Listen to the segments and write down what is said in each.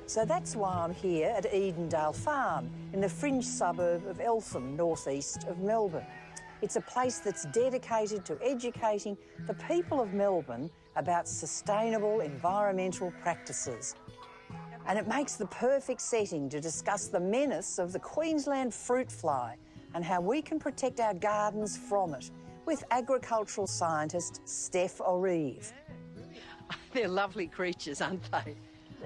So that's why I'm here at Edendale Farm in the fringe suburb of Eltham, northeast of Melbourne. It's a place that's dedicated to educating the people of Melbourne about sustainable environmental practices. And it makes the perfect setting to discuss the menace of the Queensland fruit fly and how we can protect our gardens from it with agricultural scientist Steph O'Reeve. They're lovely creatures, aren't they?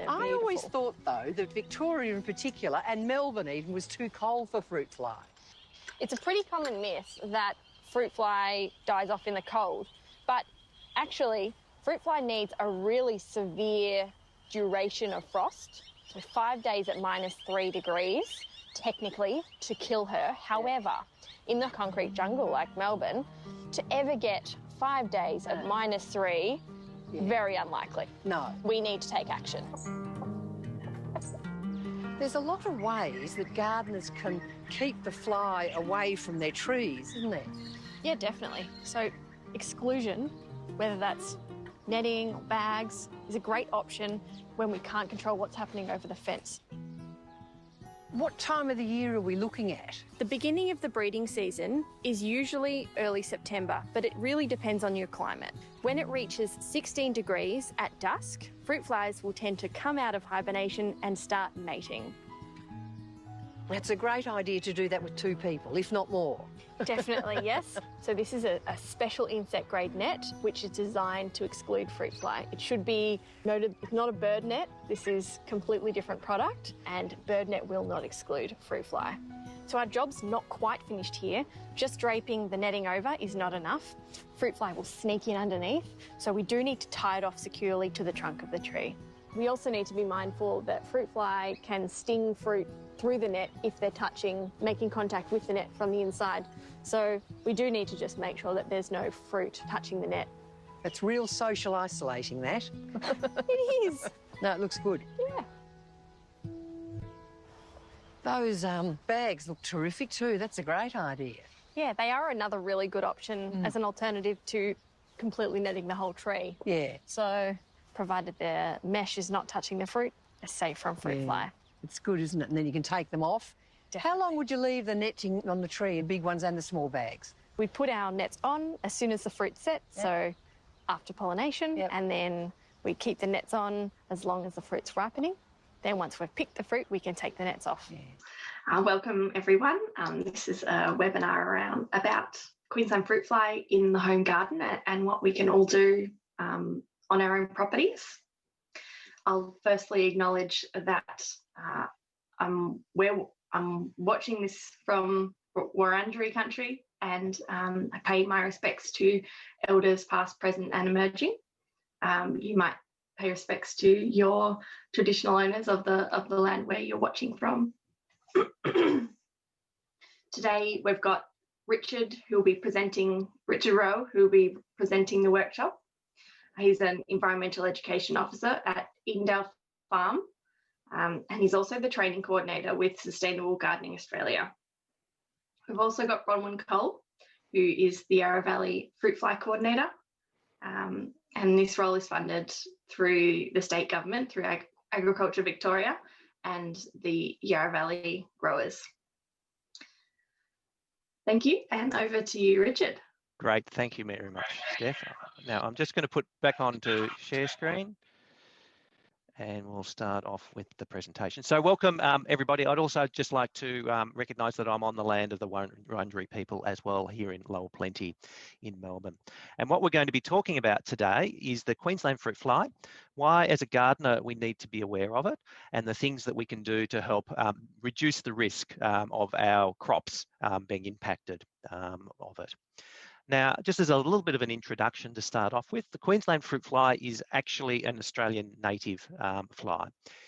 I always thought, though, that Victoria in particular, and Melbourne even, was too cold for fruit fly. It's a pretty common myth that fruit fly dies off in the cold, but actually, fruit fly needs a really severe duration of frost, so 5 days at -3 degrees, technically, to kill her. However, in the concrete jungle like Melbourne, to ever get 5 days at -3, very unlikely. No. We need to take action. There's a lot of ways that gardeners can keep the fly away from their trees, isn't there? Yeah, definitely. So exclusion, whether that's netting or bags, is a great option when we can't control what's happening over the fence. What time of the year are we looking at? The beginning of the breeding season is usually early September, but it really depends on your climate. When it reaches 16 degrees at dusk, fruit flies will tend to come out of hibernation and start mating. It's a great idea to do that with 2 people, if not more. Definitely, yes. So this is a special insect-grade net, which is designed to exclude fruit fly. It should be noted, it's not a bird net. This is a completely different product, and bird net will not exclude fruit fly. So our job's not quite finished here. Just draping the netting over is not enough. Fruit fly will sneak in underneath, so we do need to tie it off securely to the trunk of the tree. We also need to be mindful that fruit fly can sting fruit through the net if they're making contact with the net from the inside. So we do need to just make sure that there's no fruit touching the net. It's real social isolating, that. It is. No, it looks good. Yeah. Those bags look terrific too. That's a great idea. Yeah, they are another really good option as an alternative to completely netting the whole tree. Yeah. So provided the mesh is not touching the fruit, it's safe from fruit fly. It's good, isn't it? And then you can take them off. Definitely. How long would you leave the netting on the tree, the big ones and the small bags? We put our nets on as soon as the fruit's set, so after pollination, and then we keep the nets on as long as the fruit's ripening. Then once we've picked the fruit, we can take the nets off. Welcome everyone. This is a webinar about Queensland fruit fly in the home garden and what we can all do on our own properties. I'll firstly acknowledge that I'm watching this from Wurundjeri country, and I pay my respects to elders past, present and emerging. You might pay respects to your traditional owners of the land where you're watching from. Today we've got Richard Rowe, who will be presenting the workshop. He's an environmental education officer at Edendale Farm, and he's also the training coordinator with Sustainable Gardening Australia. We've also got Bronwyn Cole, who is the Yarra Valley Fruit Fly Coordinator, and this role is funded through the state government, through Agriculture Victoria and the Yarra Valley growers. Thank you, and over to you, Richard. Great, thank you very much, Steph. Now I'm just going to put back onto share screen and we'll start off with the presentation. So welcome everybody. I'd also just like to recognise that I'm on the land of the Wurundjeri people as well here in Lower Plenty in Melbourne. And what we're going to be talking about today is the Queensland fruit fly, why as a gardener we need to be aware of it, and the things that we can do to help reduce the risk of our crops being impacted of it. Now, just as a little bit of an introduction to start off with, the Queensland fruit fly is actually an Australian native fly.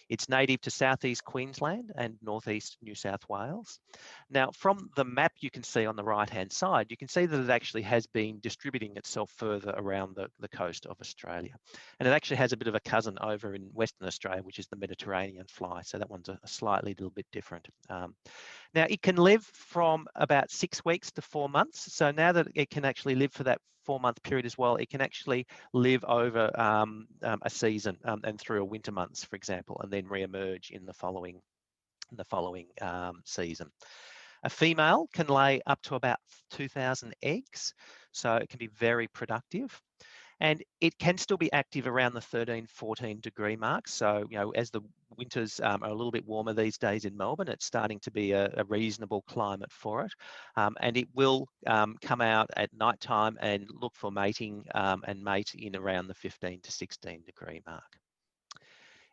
It's native to southeast Queensland and northeast New South Wales. Now, from the map you can see on the right-hand side, you can see that it actually has been distributing itself further around the coast of Australia. And it actually has a bit of a cousin over in Western Australia, which is the Mediterranean fly. So that one's a slightly little bit different. Now, it can live from about 6 weeks to 4 months. So now that it can actually live for that 4-month period as well, it can actually live over a season and through a winter months, for example, and then re-emerge in the following season. A female can lay up to about 2,000 eggs, so it can be very productive. And it can still be active around the 13, 14 degree mark. So, you know, as the winters are a little bit warmer these days in Melbourne, it's starting to be a reasonable climate for it. And it will come out at night time and look for mating and mate in around the 15 to 16 degree mark.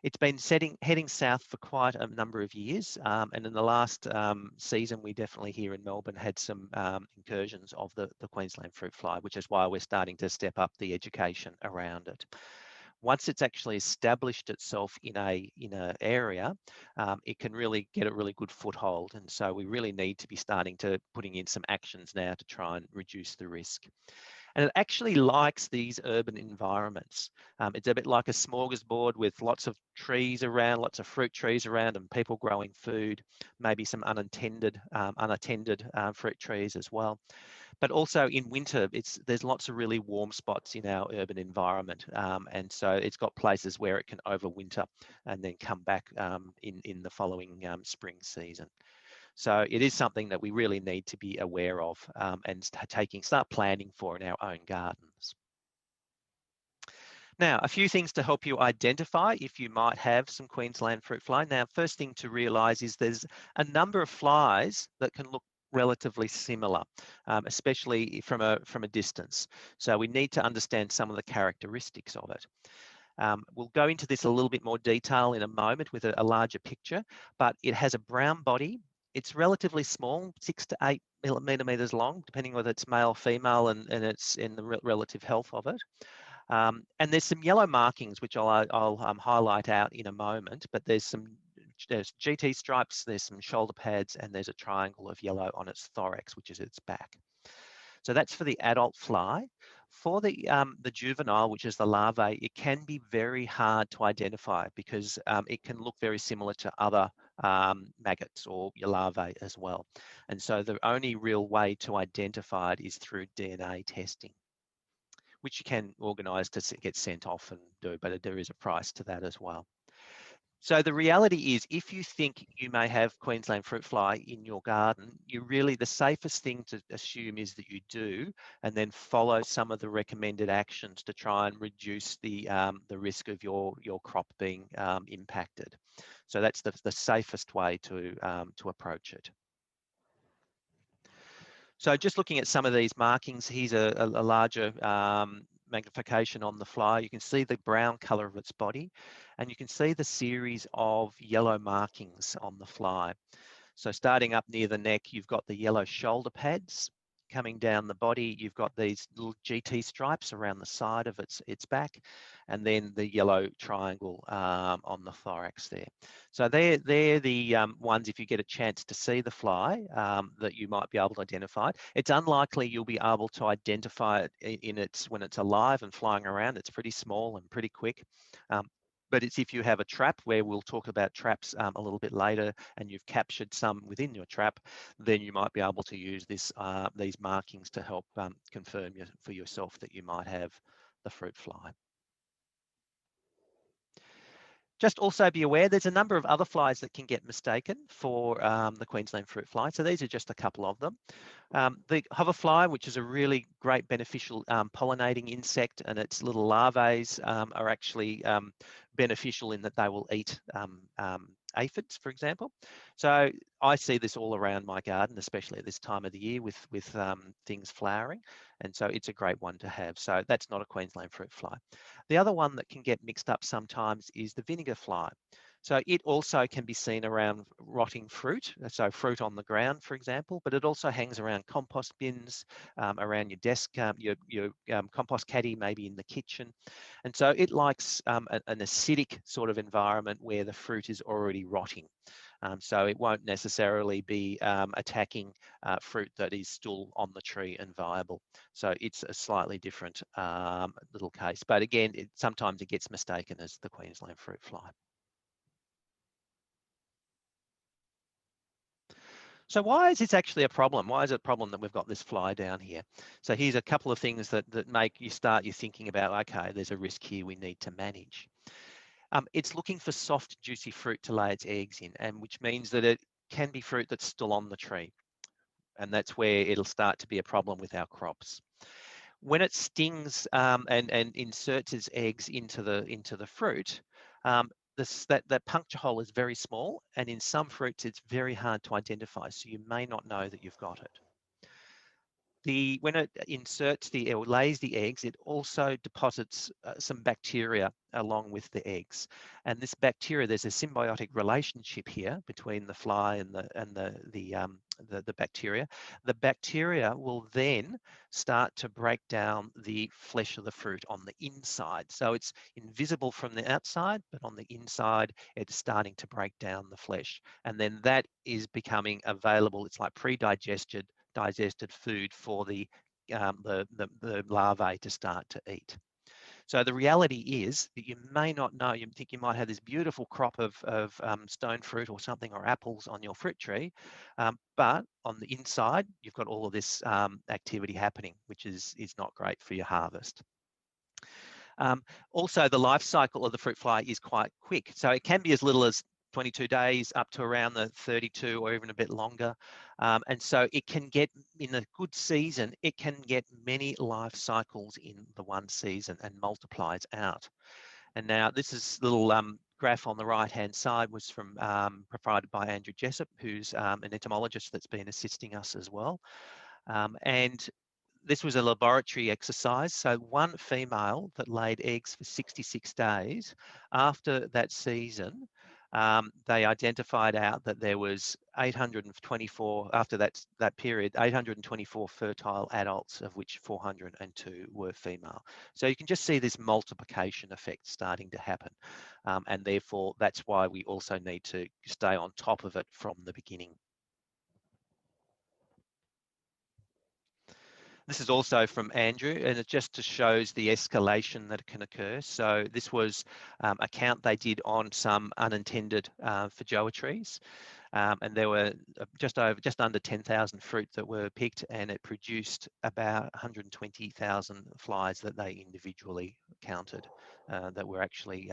It's been heading south for quite a number of years, and in the last season, we definitely here in Melbourne had some incursions of the Queensland fruit fly, which is why we're starting to step up the education around it. Once it's actually established itself in an area, it can really get a really good foothold, and so we really need to be starting to putting in some actions now to try and reduce the risk. And it actually likes these urban environments. It's a bit like a smorgasbord with lots of trees around, lots of fruit trees around, and people growing food, maybe some unattended fruit trees as well. But also in winter, there's lots of really warm spots in our urban environment. And so it's got places where it can overwinter and then come back in the following spring season. So it is something that we really need to be aware of and start planning for in our own gardens. Now, a few things to help you identify if you might have some Queensland fruit fly. Now, first thing to realise is there's a number of flies that can look relatively similar, especially from a distance. So we need to understand some of the characteristics of it. We'll go into this a little bit more detail in a moment with a larger picture, but it has a brown body. It's relatively small, 6 to 8 millimetres long, depending whether it's male or female and it's in the relative health of it. And there's some yellow markings, which I'll highlight out in a moment, but there's GT stripes, there's some shoulder pads, and there's a triangle of yellow on its thorax, which is its back. So that's for the adult fly. For the juvenile, which is the larvae, it can be very hard to identify because it can look very similar to other maggots or your larvae as well. And so the only real way to identify it is through DNA testing, which you can organise to get sent off and do, but there is a price to that as well. So the reality is, if you think you may have Queensland fruit fly in your garden, the safest thing to assume is that you do, and then follow some of the recommended actions to try and reduce the risk of your crop being impacted. So that's the safest way to approach it. So just looking at some of these markings, here's a larger magnification on the fly. You can see the brown colour of its body, and you can see the series of yellow markings on the fly. So starting up near the neck, you've got the yellow shoulder pads. Coming down the body, you've got these little GT stripes around the side of its back, and then the yellow triangle on the thorax there. So they're the ones, if you get a chance to see the fly, that you might be able to identify. It's unlikely you'll be able to identify it when it's alive and flying around. It's pretty small and pretty quick. But it's if you have a trap, where we'll talk about traps a little bit later, and you've captured some within your trap, then you might be able to use these markings to help confirm for yourself that you might have the fruit fly. Just also be aware, there's a number of other flies that can get mistaken for the Queensland fruit fly. So these are just a couple of them. The hoverfly, which is a really great beneficial pollinating insect, and its little larvae are actually beneficial in that they will eat aphids, for example. So I see this all around my garden, especially at this time of the year with things flowering. And so it's a great one to have. So that's not a Queensland fruit fly. The other one that can get mixed up sometimes is the vinegar fly. So it also can be seen around rotting fruit, so fruit on the ground, for example, but it also hangs around compost bins, around your desk, your compost caddy, maybe in the kitchen. And so it likes an acidic sort of environment where the fruit is already rotting. So it won't necessarily be attacking fruit that is still on the tree and viable. So it's a slightly different little case. But again, sometimes it gets mistaken as the Queensland fruit fly. So why is this actually a problem? Why is it a problem that we've got this fly down here? So here's a couple of things that make you start you thinking about, okay, there's a risk here we need to manage. It's looking for soft, juicy fruit to lay its eggs in, and which means that it can be fruit that's still on the tree. And that's where it'll start to be a problem with our crops. When it stings and inserts its eggs into the fruit, that puncture hole is very small, and in some fruits it's very hard to identify, so you may not know that you've got it. When it inserts or lays the eggs, it also deposits some bacteria along with the eggs. And this bacteria, there's a symbiotic relationship here between the fly and the bacteria. The bacteria will then start to break down the flesh of the fruit on the inside. So it's invisible from the outside, but on the inside, it's starting to break down the flesh. And then that is becoming available. It's like pre-digested food for the larvae to start to eat. So the reality is that you may not know, you think you might have this beautiful crop of stone fruit or something, or apples on your fruit tree, but on the inside, you've got all of this activity happening, which is not great for your harvest. Also, the life cycle of the fruit fly is quite quick. So it can be as little as 22 days up to around the 32 or even a bit longer. And so it can get, in a good season, it can get many life cycles in the one season and multiplies out. And now this is little graph on the right-hand side was from provided by Andrew Jessup, who's an entomologist that's been assisting us as well. And this was a laboratory exercise. So one female that laid eggs for 66 days, after that season, they identified out that there was 824, after that period, 824 fertile adults, of which 402 were female. So you can just see this multiplication effect starting to happen. And therefore, that's why we also need to stay on top of it from the beginning. This is also from Andrew, and it just shows the escalation that can occur. So this was a count they did on some unintended feijoa trees, and there were just under 10,000 fruit that were picked, and it produced about 120,000 flies that they individually counted that were actually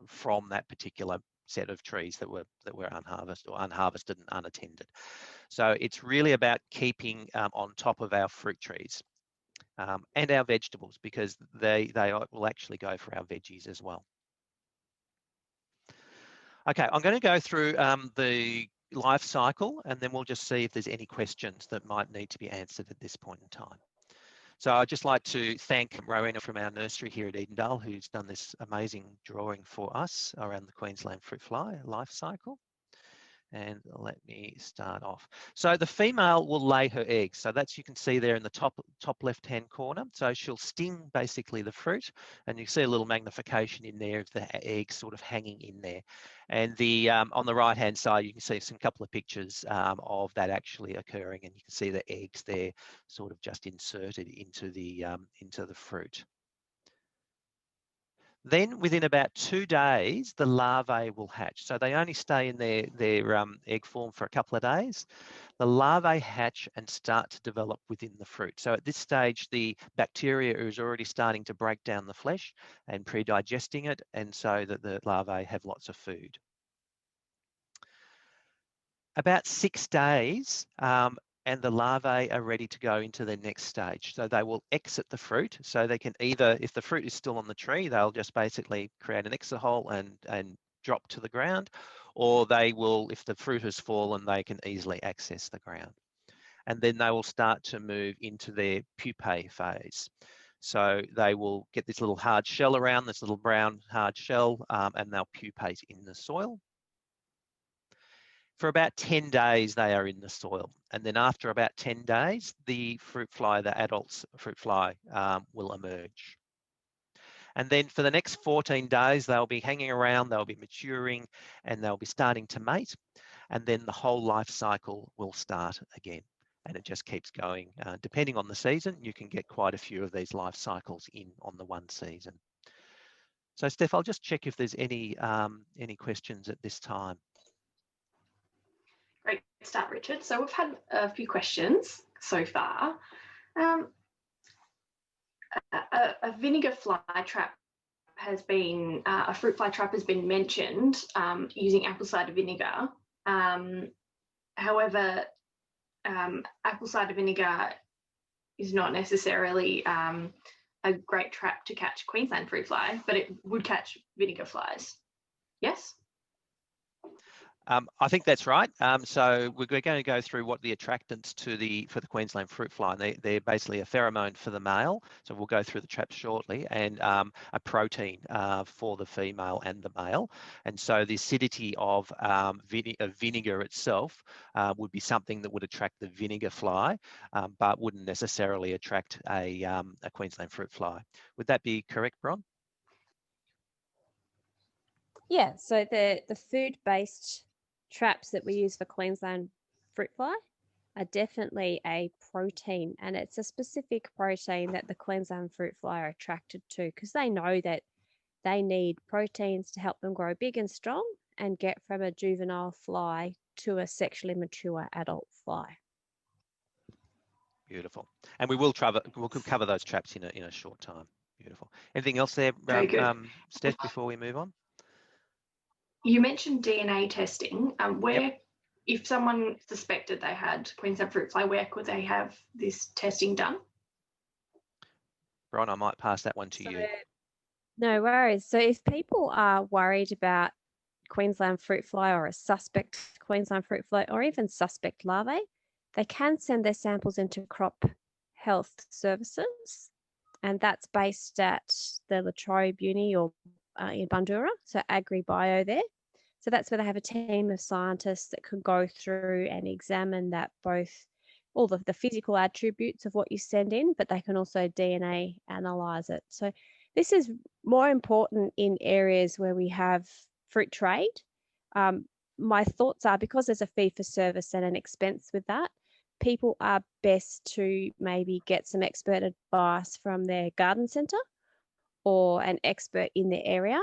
from that particular set of trees that were unharvested and unattended. So it's really about keeping on top of our fruit trees and our vegetables, because they will actually go for our veggies as well. Okay, I'm going to go through the life cycle, and then we'll just see if there's any questions that might need to be answered at this point in time. So I'd just like to thank Rowena from our nursery here at Edendale, who's done this amazing drawing for us around the Queensland fruit fly life cycle. And let me start off. So the female will lay her eggs. So that's, you can see there in the top left-hand corner. So she'll sting basically the fruit, and you see a little magnification in there of the eggs sort of hanging in there. And the on the right-hand side, you can see some couple of pictures of that actually occurring, and you can see the eggs there sort of just inserted into the fruit. Then within about 2 days, the larvae will hatch. So they only stay in their egg form for a couple of days. The larvae hatch and start to develop within the fruit. So at this stage, the bacteria is already starting to break down the flesh and pre-digesting it, and so that the larvae have lots of food. About 6 days, and the larvae are ready to go into the next stage. So they will exit the fruit. So they can either, if the fruit is still on the tree, they'll just basically create an exit hole and drop to the ground, or they will, if the fruit has fallen, they can easily access the ground. And then they will start to move into their pupae phase. So they will get this little hard shell around, this little brown hard shell, and they'll pupate in the soil. For about 10 days, they are in the soil. And then after about 10 days, the fruit fly, the adult fruit fly, will emerge. And then for the next 14 days, they'll be hanging around, they'll be maturing, and they'll be starting to mate. And then the whole life cycle will start again. And it just keeps going. Depending on the season, you can get quite a few of these life cycles in on the one season. So Steph, I'll just check if there's any questions at this time. Great. start, Richard. So we've had a few questions so far. A vinegar fly trap has been, a fruit fly trap has been mentioned using apple cider vinegar. However, apple cider vinegar is not necessarily a great trap to catch Queensland fruit fly, but it would catch vinegar flies. Yes? I think that's right. So we're going to go through what the attractants for the Queensland fruit fly. And they're basically a pheromone for the male. So we'll go through the traps shortly, and a protein for the female and the male. And so the acidity of vinegar itself would be something that would attract the vinegar fly, but wouldn't necessarily attract a Queensland fruit fly. Would that be correct, Bron? Yeah, so the food-based traps that we use for Queensland fruit fly are definitely a protein, and it's a specific protein that the Queensland fruit fly are attracted to because they know that they need proteins to help them grow big and strong and get from a juvenile fly to a sexually mature adult fly. Beautiful. And we'll cover those traps in a short time. Beautiful. Anything else there, Steph, before we move on? You mentioned DNA testing. If someone suspected they had Queensland fruit fly, where could they have this testing done? Bron, I might pass that one to you. No worries. So if people are worried about Queensland fruit fly or a suspect Queensland fruit fly or even suspect larvae, they can send their samples into Crop Health Services, and that's based at the La Trobe Uni or in Bundoora, so AgriBio there. So that's where they have a team of scientists that can go through and examine that, both all the physical attributes of what you send in, but they can also DNA analyze it. So this is more important in areas where we have fruit trade. My thoughts are, because there's a fee for service and an expense with that, people are best to maybe get some expert advice from their garden centre or an expert in the area,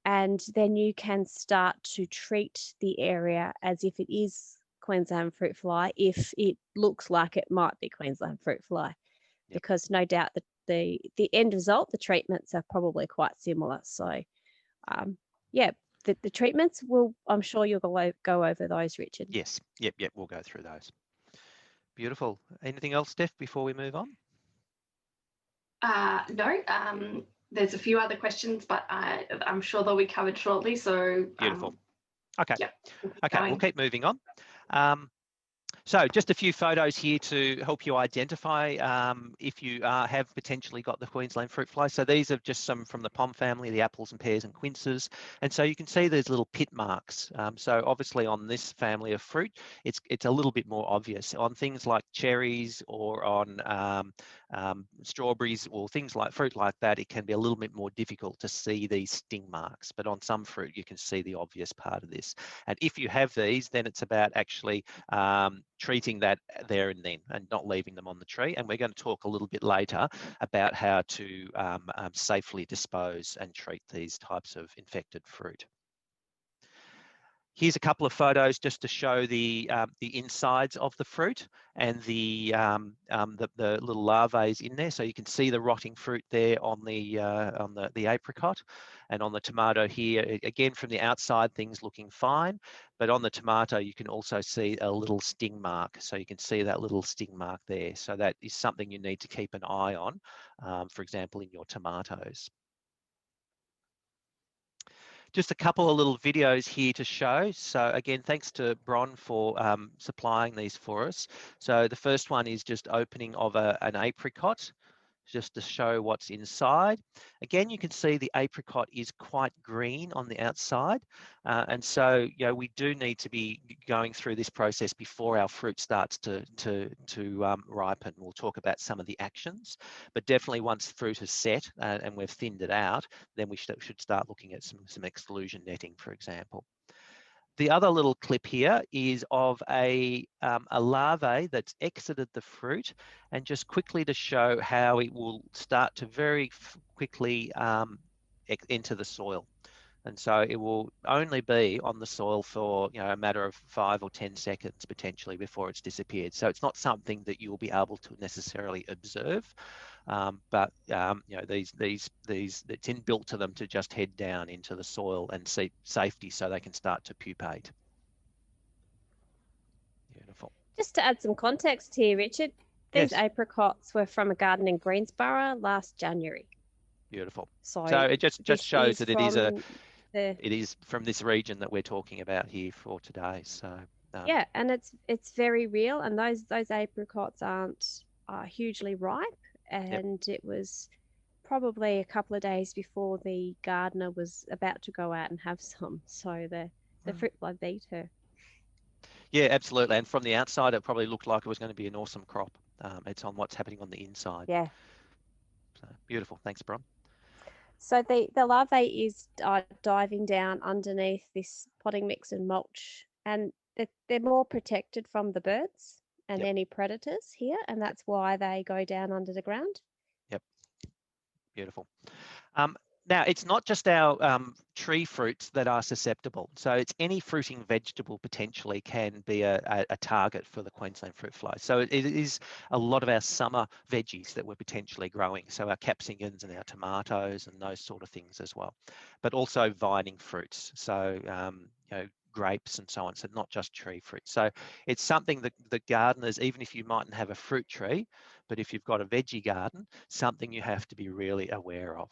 and then you can start to treat the area as if it is Queensland fruit fly, if it looks like it might be Queensland fruit fly. Yep. Because no doubt that the end result, the treatments are probably quite similar. So the treatments I'm sure you'll go over those, Richard. Yes, yep, we'll go through those. Beautiful. Anything else, Steph, before we move on? No, there's a few other questions, but I'm sure they'll be covered shortly. So beautiful. Okay. Yep, we'll keep moving on. So just a few photos here to help you identify if you have potentially got the Queensland fruit fly. So these are just some from the pom family, the apples and pears and quinces. And so you can see there's little pit marks. So obviously on this family of fruit, it's a little bit more obvious. On things like cherries or on strawberries or things like fruit like that, it can be a little bit more difficult to see these sting marks. But on some fruit, you can see the obvious part of this. And if you have these, then it's about actually treating that there and then and not leaving them on the tree. And we're going to talk a little bit later about how to safely dispose and treat these types of infected fruit. Here's a couple of photos just to show the insides of the fruit and the little larvae in there. So you can see the rotting fruit there on the apricot, and on the tomato here, again from the outside things looking fine, but on the tomato you can also see a little sting mark. So you can see that little sting mark there. So that is something you need to keep an eye on, for example, in your tomatoes. Just a couple of little videos here to show. So again, thanks to Bron for supplying these for us. So the first one is just opening of an apricot, just to show what's inside. Again, you can see the apricot is quite green on the outside. And so, we do need to be going through this process before our fruit starts to ripen. We'll talk about some of the actions, but definitely once the fruit is set and we've thinned it out, then we should start looking at some exclusion netting, for example. The other little clip here is of a larvae that's exited the fruit, and just quickly to show how it will start to very quickly enter the soil. And so it will only be on the soil for, a matter of 5 or 10 seconds potentially before it's disappeared. So it's not something that you'll be able to necessarily observe, but these it's inbuilt to them to just head down into the soil and seek safety so they can start to pupate. Beautiful. Just to add some context here, Richard, these Yes. apricots were from a garden in Greensborough last January. Beautiful. So it just shows that it is from this region that we're talking about here for today. So yeah, and it's very real, and those apricots aren't hugely ripe, and it was probably a couple of days before the gardener was about to go out and have some. So the fruit fly beat her. Yeah, absolutely. And from the outside, it probably looked like it was going to be an awesome crop. It's on what's happening on the inside. Yeah. So beautiful. Thanks, Bron. So the larvae is diving down underneath this potting mix and mulch, and they're more protected from the birds and any predators here, and that's why they go down under the ground. Yep. Beautiful. Now, it's not just our tree fruits that are susceptible. So it's any fruiting vegetable potentially can be a target for the Queensland fruit fly. So it is a lot of our summer veggies that we're potentially growing. So our capsicums and our tomatoes and those sort of things as well. But also vining fruits. So, grapes and so on. So not just tree fruit. So it's something that the gardeners, even if you mightn't have a fruit tree, but if you've got a veggie garden, something you have to be really aware of.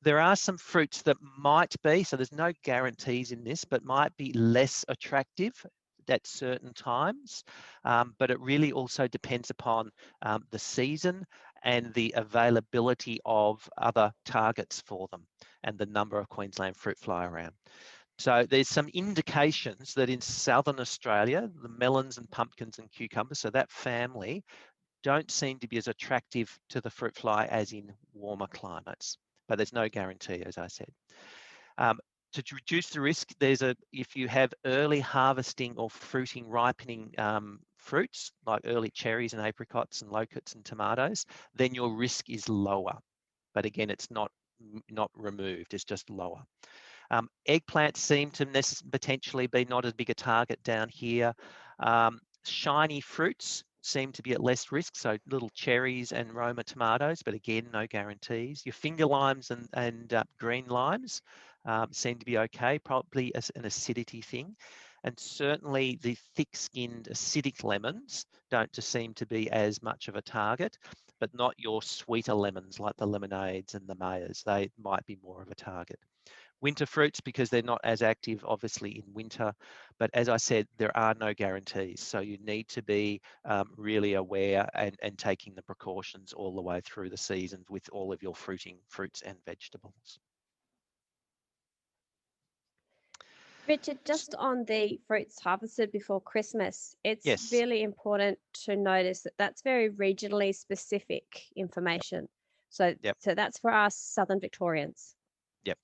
There are some fruits that might be, so there's no guarantees in this, but might be less attractive at certain times, but it really also depends upon the season and the availability of other targets for them and the number of Queensland fruit fly around. So there's some indications that in southern Australia, the melons and pumpkins and cucumbers, so that family, don't seem to be as attractive to the fruit fly as in warmer climates. But there's no guarantee, as I said. To reduce the risk, if you have early harvesting or fruiting, ripening fruits, like early cherries and apricots and locusts and tomatoes, then your risk is lower. But again, it's not removed, it's just lower. Eggplants seem to potentially be not as big a target down here. Shiny fruits seem to be at less risk, so little cherries and Roma tomatoes, but again, no guarantees. Your finger limes and green limes seem to be okay, probably as an acidity thing. And certainly the thick-skinned acidic lemons don't seem to be as much of a target, but not your sweeter lemons like the lemonades and the mayas. They might be more of a target. Winter fruits, because they're not as active, obviously, in winter. But as I said, there are no guarantees. So you need to be really aware and taking the precautions all the way through the season with all of your fruiting fruits and vegetables. Richard, just on the fruits harvested before Christmas, it's really important to notice that that's very regionally specific information. So that's for us Southern Victorians. Yep.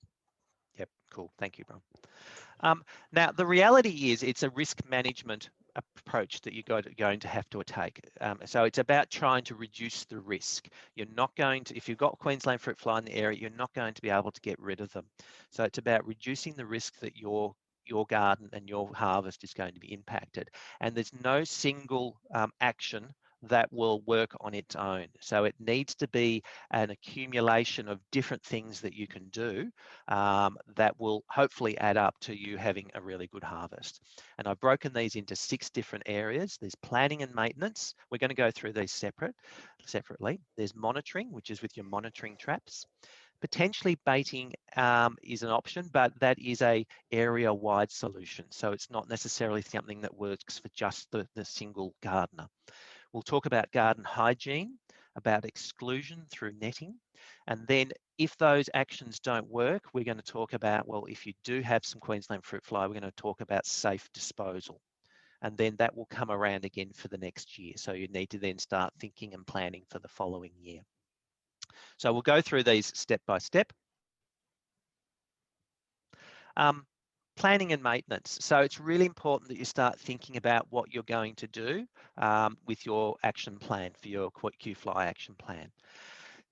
Cool. Thank you, Bron. Now, the reality is it's a risk management approach that you're going to have to take. So it's about trying to reduce the risk. You're not going to, if you've got Queensland fruit fly in the area, you're not going to be able to get rid of them. So it's about reducing the risk that your garden and your harvest is going to be impacted. And there's no single action that will work on its own. So it needs to be an accumulation of different things that you can do that will hopefully add up to you having a really good harvest. And I've broken these into 6 different areas. There's planning and maintenance. We're going to go through these separately. There's monitoring, which is with your monitoring traps. Potentially baiting is an option, but that is a area-wide solution. So it's not necessarily something that works for just the single gardener. We'll talk about garden hygiene, about exclusion through netting. And then if those actions don't work, we're going to talk about, well, if you do have some Queensland fruit fly, we're going to talk about safe disposal. And then that will come around again for the next year. So you need to then start thinking and planning for the following year. So we'll go through these step by step. Planning and maintenance. So it's really important that you start thinking about what you're going to do with your action plan, for your Q-Fly action plan.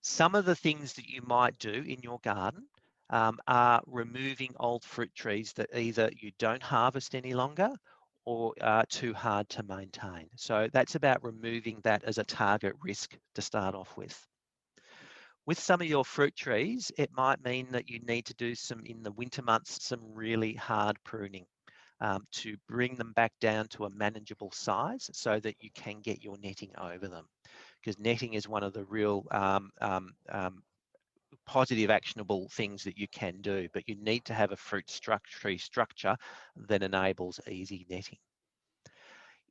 Some of the things that you might do in your garden are removing old fruit trees that either you don't harvest any longer or are too hard to maintain. So that's about removing that as a target risk to start off with. With some of your fruit trees, it might mean that you need to do some, in the winter months, some really hard pruning to bring them back down to a manageable size so that you can get your netting over them. Because netting is one of the real positive actionable things that you can do, but you need to have a tree structure that enables easy netting.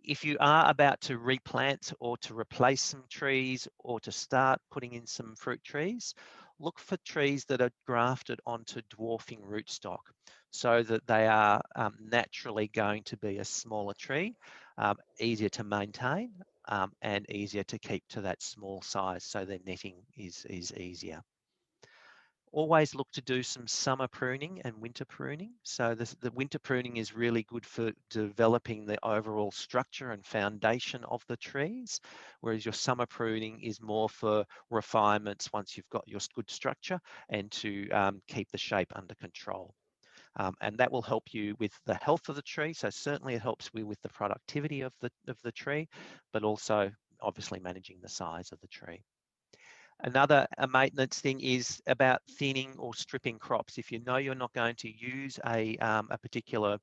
If you are about to replant or to replace some trees or to start putting in some fruit trees, look for trees that are grafted onto dwarfing rootstock so that they are naturally going to be a smaller tree, easier to maintain and easier to keep to that small size, so their netting is easier. Always look to do some summer pruning and winter pruning. So the winter pruning is really good for developing the overall structure and foundation of the trees, whereas your summer pruning is more for refinements once you've got your good structure and to keep the shape under control. And that will help you with the health of the tree. So certainly it helps you with the productivity of the tree, but also obviously managing the size of the tree. Another maintenance thing is about thinning or stripping crops. If you know you're not going to use a particular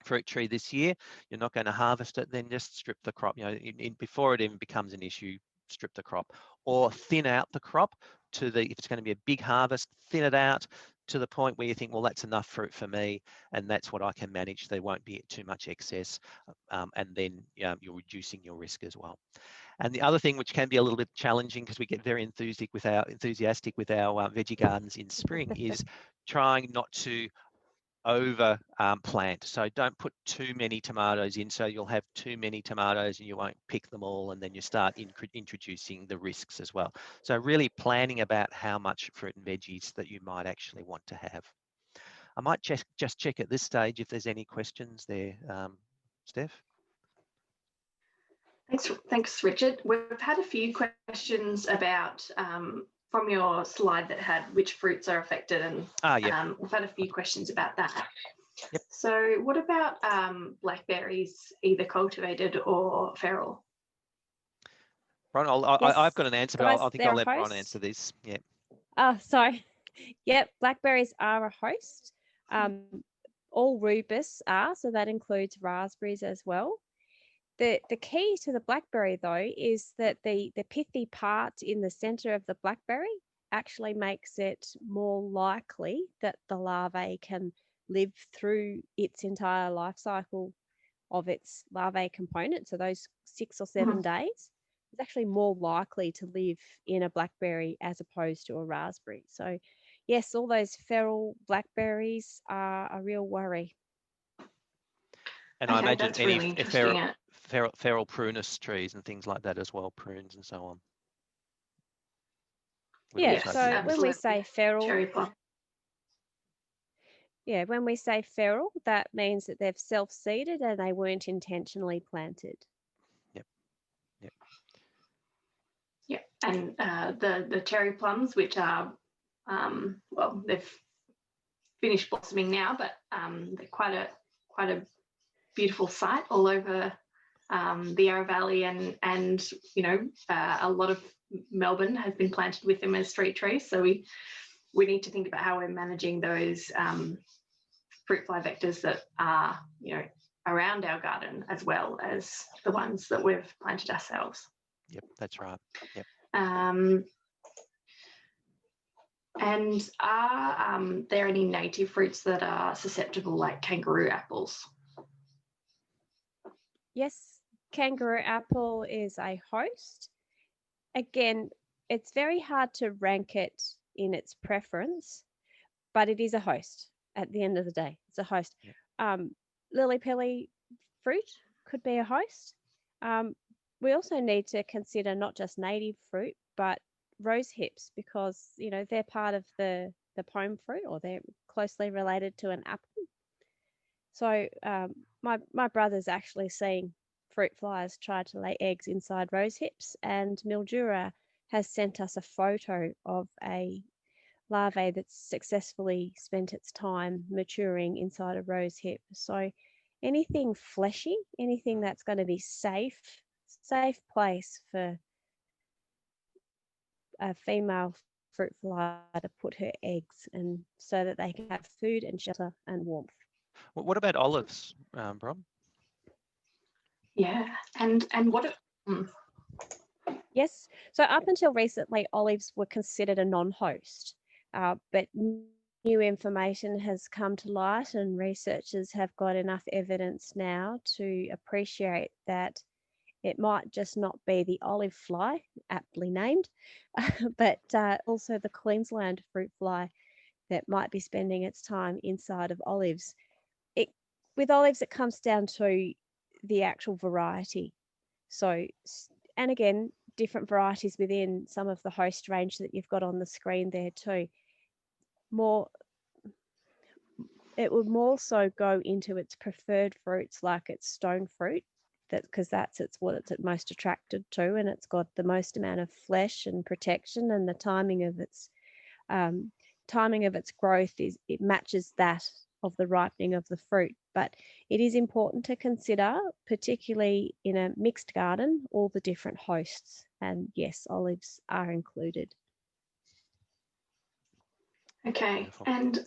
fruit tree this year, you're not going to harvest it, then just strip the crop. You know, before it even becomes an issue, strip the crop, or thin out the crop to if it's going to be a big harvest, thin it out to the point where you think, well, that's enough fruit for me, and that's what I can manage. There won't be too much excess, and then you're reducing your risk as well. And the other thing, which can be a little bit challenging because we get very enthusiastic with our veggie gardens in spring, is trying not to over plant. So don't put too many tomatoes in, so you'll have too many tomatoes and you won't pick them all, and then you start introducing the risks as well. So really planning about how much fruit and veggies that you might actually want to have. I might just check at this stage if there's any questions there, Steph. Thanks, Richard. We've had a few questions about from your slide that had which fruits are affected, and we've had a few questions about that. Yep. So what about blackberries, either cultivated or feral? Ron, Yes, I've got an answer, but I think I'll let Ron answer this. Yeah. Oh, sorry. Yep, blackberries are a host. All rubus are, so that includes raspberries as well. The key to the blackberry, though, is that the pithy part in the center of the blackberry actually makes it more likely that the larvae can live through its entire life cycle of its larvae component. So those 6 or 7 days is actually more likely to live in a blackberry as opposed to a raspberry. So yes, all those feral blackberries are a real worry. And okay, I imagine that's any really interesting. feral prunus trees and things like that as well, prunes and so on. Yeah, so when we say feral, cherry plum. Yeah, when we say feral, that means that they've self-seeded and they weren't intentionally planted. Yep. Yep. Yeah, and the cherry plums, which are well, they've finished blossoming now, but they're quite a beautiful sight all over the Yarra Valley, and you know a lot of Melbourne has been planted with them as street trees. So we need to think about how we're managing those fruit fly vectors that are around our garden as well as the ones that we've planted ourselves. Yep, that's right. Yep. And are there any native fruits that are susceptible, like kangaroo apples? Yes, kangaroo apple is a host. Again, it's very hard to rank it in its preference, but it is a host at the end of the day. It's a host. Yep. Lily pilly fruit could be a host. We also need to consider not just native fruit, but rose hips, because they're part of the pome fruit, or they're closely related to an apple. So my brother's actually seen fruit flies try to lay eggs inside rose hips, and Mildura has sent us a photo of a larvae that's successfully spent its time maturing inside a rose hip. So anything fleshy, anything that's going to be safe place for a female fruit fly to put her eggs, and so that they can have food and shelter and warmth. What about olives, Brom? Yeah, and what? Yes, so up until recently, olives were considered a non-host, but new information has come to light, and researchers have got enough evidence now to appreciate that it might just not be the olive fly, aptly named, but also the Queensland fruit fly that might be spending its time inside of olives. With olives, it comes down to the actual variety. So, and again, different varieties within some of the host range that you've got on the screen there too. It would more so go into its preferred fruits, like its stone fruit, because that's what it's most attracted to, and it's got the most amount of flesh and protection, and the timing of its growth it matches that of the ripening of the fruit. But it is important to consider, particularly in a mixed garden, all the different hosts, and yes, olives are included. Okay, Beautiful. and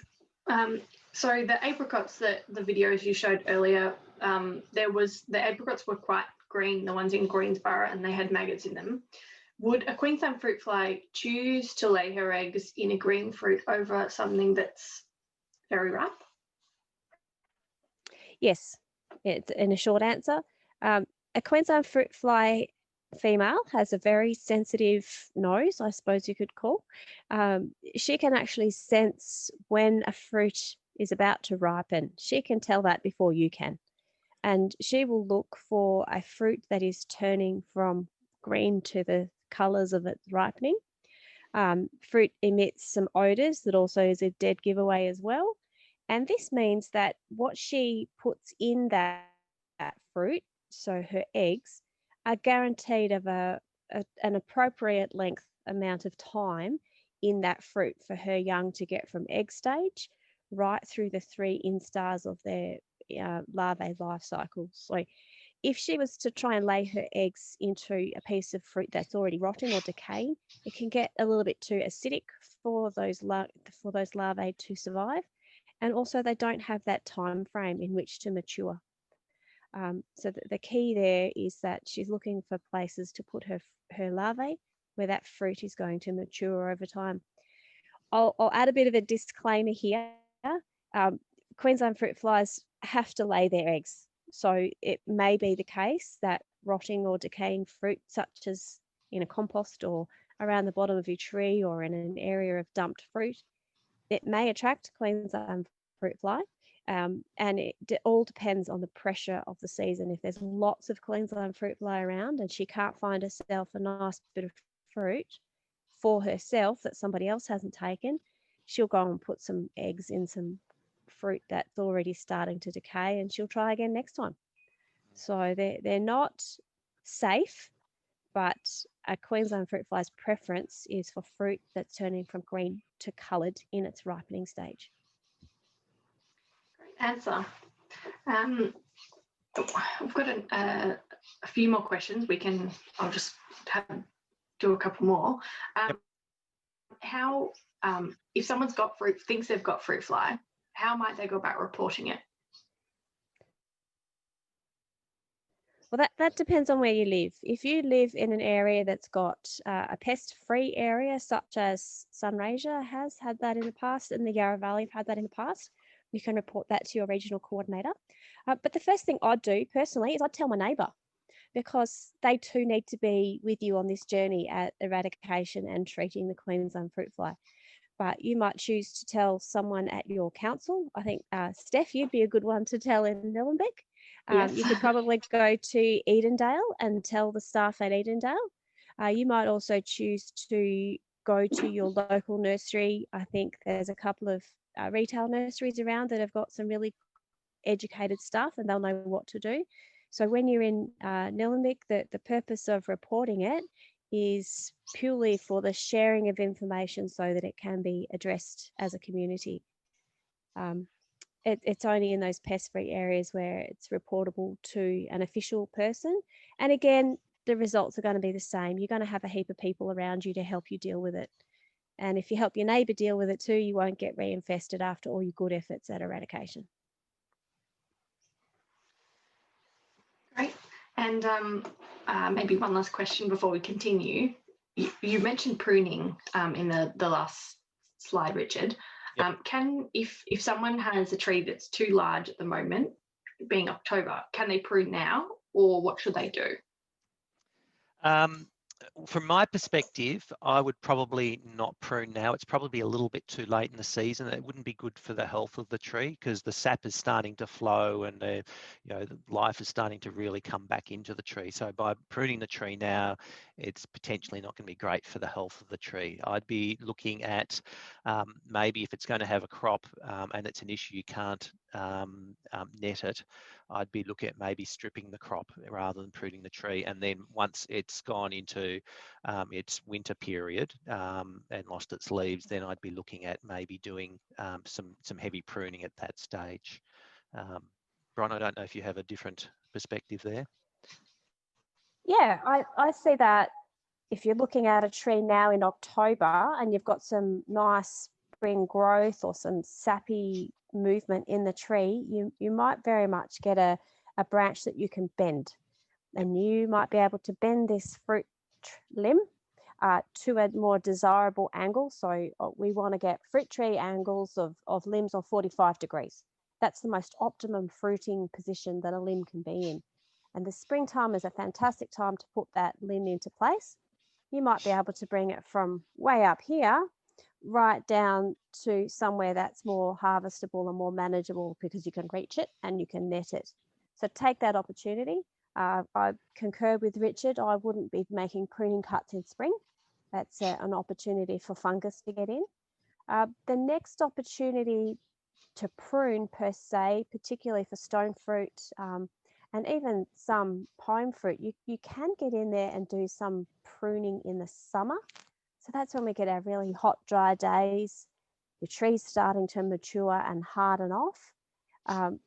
so the apricots that the videos you showed earlier, the apricots were quite green, the ones in Greensborough, and they had maggots in them. Would a Queensland fruit fly choose to lay her eggs in a green fruit over something that's very ripe? Yes, it's in a short answer. A Queensland fruit fly female has a very sensitive nose, I suppose you could call. She can actually sense when a fruit is about to ripen. She can tell that before you can. And she will look for a fruit that is turning from green to the colours of its ripening. Fruit emits some odours that also is a dead giveaway as well. And this means that what she puts in that fruit, so her eggs, are guaranteed of an appropriate length amount of time in that fruit for her young to get from egg stage right through the 3 instars of their larvae life cycle. So if she was to try and lay her eggs into a piece of fruit that's already rotting or decaying, it can get a little bit too acidic for those larvae to survive. And also they don't have that time frame in which to mature. So the key there is that she's looking for places to put her larvae where that fruit is going to mature over time. I'll add a bit of a disclaimer here. Queensland fruit flies have to lay their eggs. So it may be the case that rotting or decaying fruit, such as in a compost or around the bottom of your tree or in an area of dumped fruit, it may attract Queensland fruit fly. And it all depends on the pressure of the season. If there's lots of Queensland fruit fly around and she can't find herself a nice bit of fruit for herself that somebody else hasn't taken, she'll go and put some eggs in some fruit that's already starting to decay, and she'll try again next time. So they're not safe, but a Queensland fruit fly's preference is for fruit that's turning from green to coloured in its ripening stage. Great answer. I've got a few more questions. I'll just do a couple more. Yep. How, if someone's got thinks they've got fruit fly, how might they go about reporting it? Well, that depends on where you live. If you live in an area that's got a pest-free area, such as Sunraysia has had that in the past, and the Yarra Valley have had that in the past, you can report that to your regional coordinator. But the first thing I'd do personally is I'd tell my neighbour, because they too need to be with you on this journey at eradication and treating the Queensland fruit fly. But you might choose to tell someone at your council. I think, Steph, you'd be a good one to tell in Nillumbik. Yes. You could probably go to Edendale and tell the staff at Edendale. You might also choose to go to your local nursery. I think there's a couple of retail nurseries around that have got some really educated staff, and they'll know what to do. So when you're in Nillumbik, the purpose of reporting it is purely for the sharing of information so that it can be addressed as a community. It's only in those pest-free areas where it's reportable to an official person. And again, the results are going to be the same. You're going to have a heap of people around you to help you deal with it. And if you help your neighbour deal with it too, you won't get reinfested after all your good efforts at eradication. Great. And maybe one last question before we continue. You mentioned pruning in the last slide, Richard. Yep. If someone has a tree that's too large at the moment, being October, can they prune now, or what should they do? From my perspective, I would probably not prune now. It's probably a little bit too late in the season. It wouldn't be good for the health of the tree because the sap is starting to flow and the life is starting to really come back into the tree. So by pruning the tree now, it's potentially not going to be great for the health of the tree. I'd be looking at maybe if it's going to have a crop and it's an issue you can't net it, I'd be looking at maybe stripping the crop rather than pruning the tree. And then once it's gone into its winter period and lost its leaves, then I'd be looking at maybe doing some heavy pruning at that stage. Bron, I don't know if you have a different perspective there. Yeah, I see that if you're looking at a tree now in October and you've got some nice spring growth or some sappy movement in the tree, you might very much get a branch that you can bend, and you might be able to bend this fruit limb to a more desirable angle. So we want to get fruit tree angles of limbs of 45 degrees. That's the most optimum fruiting position that a limb can be in. And the springtime is a fantastic time to put that limb into place. You might be able to bring it from way up here right down to somewhere that's more harvestable and more manageable because you can reach it and you can net it. So take that opportunity. I concur with Richard. I wouldn't be making pruning cuts in spring. That's an opportunity for fungus to get in. The next opportunity to prune per se, particularly for stone fruit and even some pine fruit, you can get in there and do some pruning in the summer. So that's when we get our really hot, dry days, your tree's starting to mature and harden off.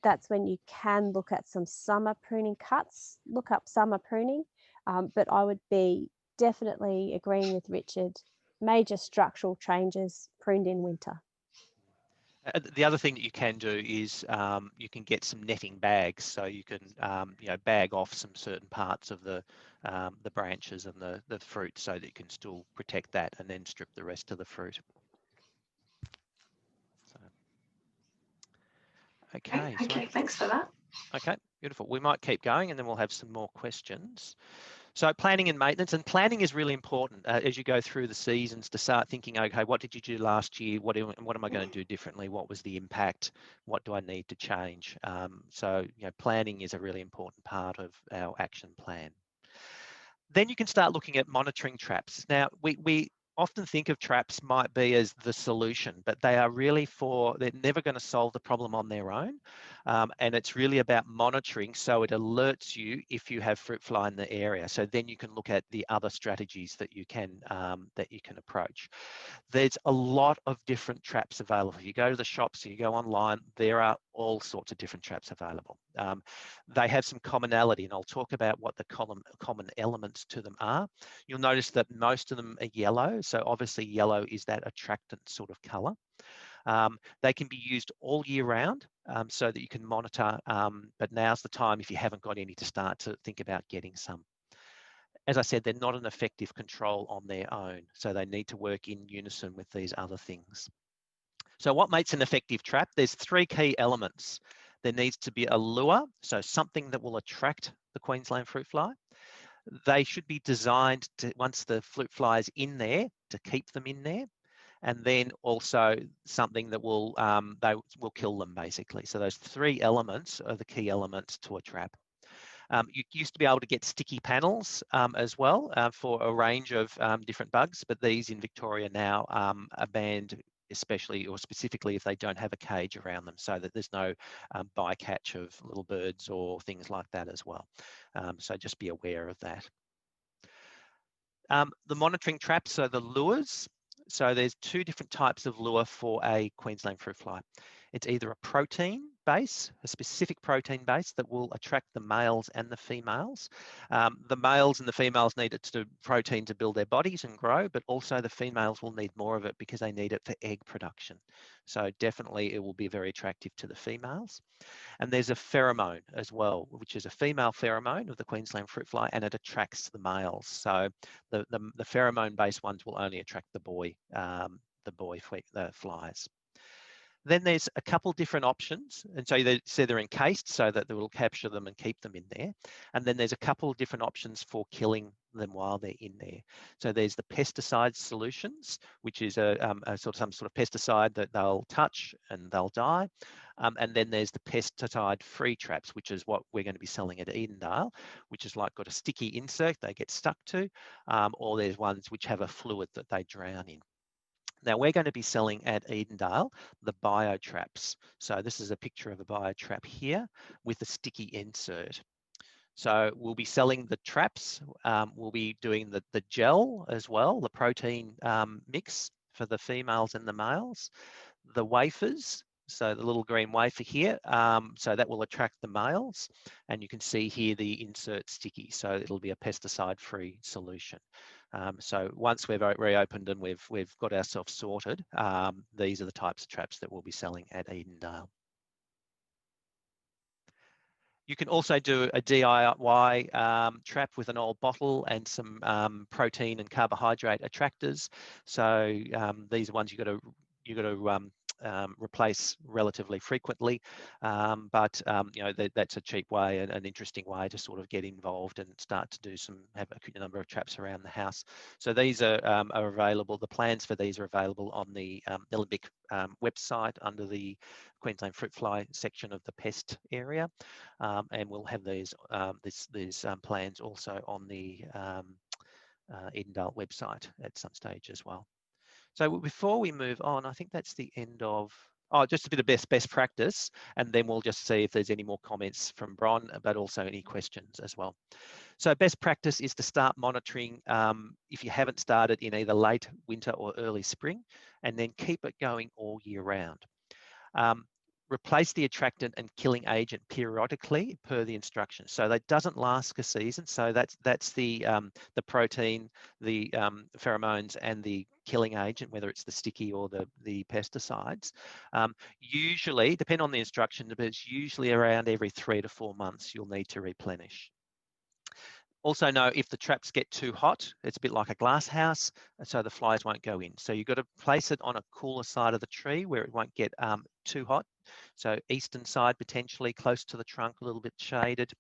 That's when you can look at some summer pruning cuts, look up summer pruning, but I would be definitely agreeing with Richard, major structural changes pruned in winter. The other thing that you can do is you can get some netting bags, so you can bag off some certain parts of the branches and the fruit, so that you can still protect that and then strip the rest of the fruit. So, okay. Okay, thanks for that. Okay, beautiful. We might keep going and then we'll have some more questions. So planning and maintenance, and planning is really important as you go through the seasons to start thinking, okay, what did you do last year? What am I going to do differently? What was the impact? What do I need to change? So planning is a really important part of our action plan. Then you can start looking at monitoring traps. Now, we often think of traps might be as the solution, but they are really they're never going to solve the problem on their own. And it's really about monitoring, so it alerts you if you have fruit fly in the area. So then you can look at the other strategies that you can approach. There's a lot of different traps available. If you go to the shops, you go online, there are all sorts of different traps available. They have some commonality, and I'll talk about what the common elements to them are. You'll notice that most of them are yellow, so obviously yellow is that attractant sort of colour. They can be used all year round so that you can monitor, but now's the time, if you haven't got any, to start to think about getting some. As I said, they're not an effective control on their own, so they need to work in unison with these other things. So what makes an effective trap? There's three key elements. There needs to be a lure, so something that will attract the Queensland fruit fly. They should be designed to, once the fruit fly is in there, to keep them in there. And then also something that will kill them, basically. So those three elements are the key elements to a trap. You used to be able to get sticky panels as well for a range of different bugs, but these in Victoria now are banned, especially or specifically if they don't have a cage around them, so that there's no bycatch of little birds or things like that as well. So just be aware of that. The monitoring traps, so the lures. So there's two different types of lure for a Queensland fruit fly. It's either a protein base, a specific protein base that will attract the males and the females. The males and the females need it to protein to build their bodies and grow, but also the females will need more of it because they need it for egg production. So definitely it will be very attractive to the females. And there's a pheromone as well, which is a female pheromone of the Queensland fruit fly, and it attracts the males. So the pheromone-based ones will only attract the flies. Then there's a couple different options. And so they're encased so that they will capture them and keep them in there. And then there's a couple of different options for killing them while they're in there. So there's the pesticide solutions, which is some sort of pesticide that they'll touch and they'll die. And then there's the pesticide-free traps, which is what we're going to be selling at Edendale, which is like got a sticky insert they get stuck to, or there's ones which have a fluid that they drown in. Now we're going to be selling at Edendale the bio traps. So this is a picture of a bio trap here with a sticky insert. So we'll be selling the traps. We'll be doing the gel as well, the protein mix for the females and the males, the wafers. So the little green wafer here, so that will attract the males. And you can see here the insert sticky. So it'll be a pesticide-free solution. So once we've reopened and we've got ourselves sorted, these are the types of traps that we'll be selling at Edendale. You can also do a DIY trap with an old bottle and some protein and carbohydrate attractors. So these are ones you've got to replace relatively frequently, but that's a cheap way and an interesting way to sort of get involved and start to have a number of traps around the house. So these are available. The plans for these are available on the Alembic website under the Queensland fruit fly section of the pest area, and we'll have these plans also on the Edendale website at some stage as well. So before we move on, I think that's the end of, just a bit of best practice, and then we'll just see if there's any more comments from Bron, but also any questions as well. So best practice is to start monitoring if you haven't started in either late winter or early spring, and then keep it going all year round. Replace the attractant and killing agent periodically per the instructions. So that doesn't last a season. So that's the protein, the pheromones, and the killing agent, whether it's the sticky or the pesticides. Usually, depend on the instructions, but it's usually around every 3 to 4 months you'll need to replenish. Also know if the traps get too hot, it's a bit like a glass house, so the flies won't go in. So you've got to place it on a cooler side of the tree where it won't get too hot. So eastern side, potentially close to the trunk, a little bit shaded.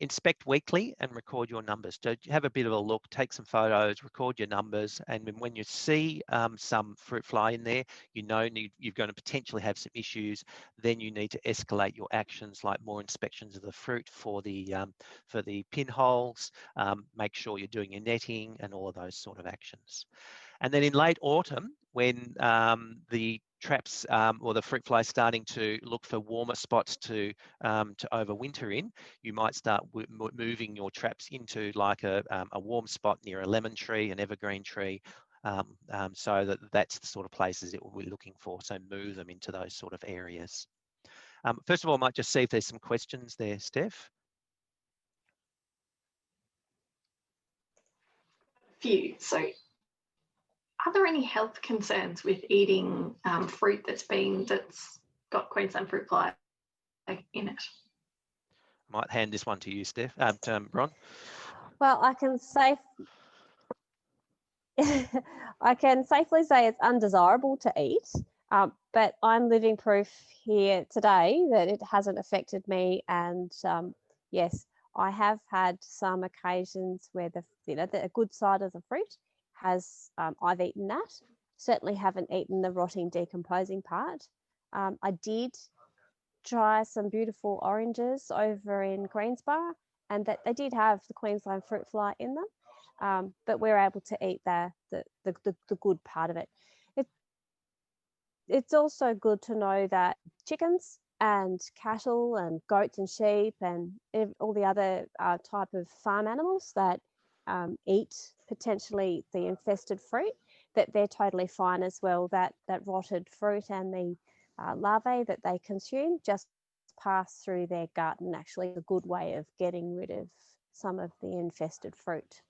Inspect weekly and record your numbers. So have a bit of a look, take some photos, record your numbers, and when you see some fruit fly in there, you're going to potentially have some issues. Then you need to escalate your actions, like more inspections of the fruit for the pinholes. Make sure you're doing your netting and all of those sort of actions. And then in late autumn, when the traps or the fruit fly starting to look for warmer spots to overwinter in, you might start moving your traps into like a warm spot near a lemon tree, an evergreen tree, so that's the sort of places it will be looking for. So move them into those sort of areas. First of all, I might just see if there's some questions there, Steph. Few. So are there any health concerns with eating fruit that's got Queensland fruit fly in it? I might hand this one to you, Steph. Bron. Well, I can safely say it's undesirable to eat, but I'm living proof here today that it hasn't affected me. And yes, I have had some occasions where the good side of the fruit has I've eaten that. Certainly haven't eaten the rotting, decomposing part. I did try some beautiful oranges over in Greensborough, and that they did have the Queensland fruit fly in them, but we're able to eat the good part of it. It's also good to know that chickens and cattle and goats and sheep and all the other type of farm animals that eat potentially the infested fruit, that they're totally fine as well. That rotted fruit and the larvae that they consume just pass through their gut, and actually a good way of getting rid of some of the infested fruit.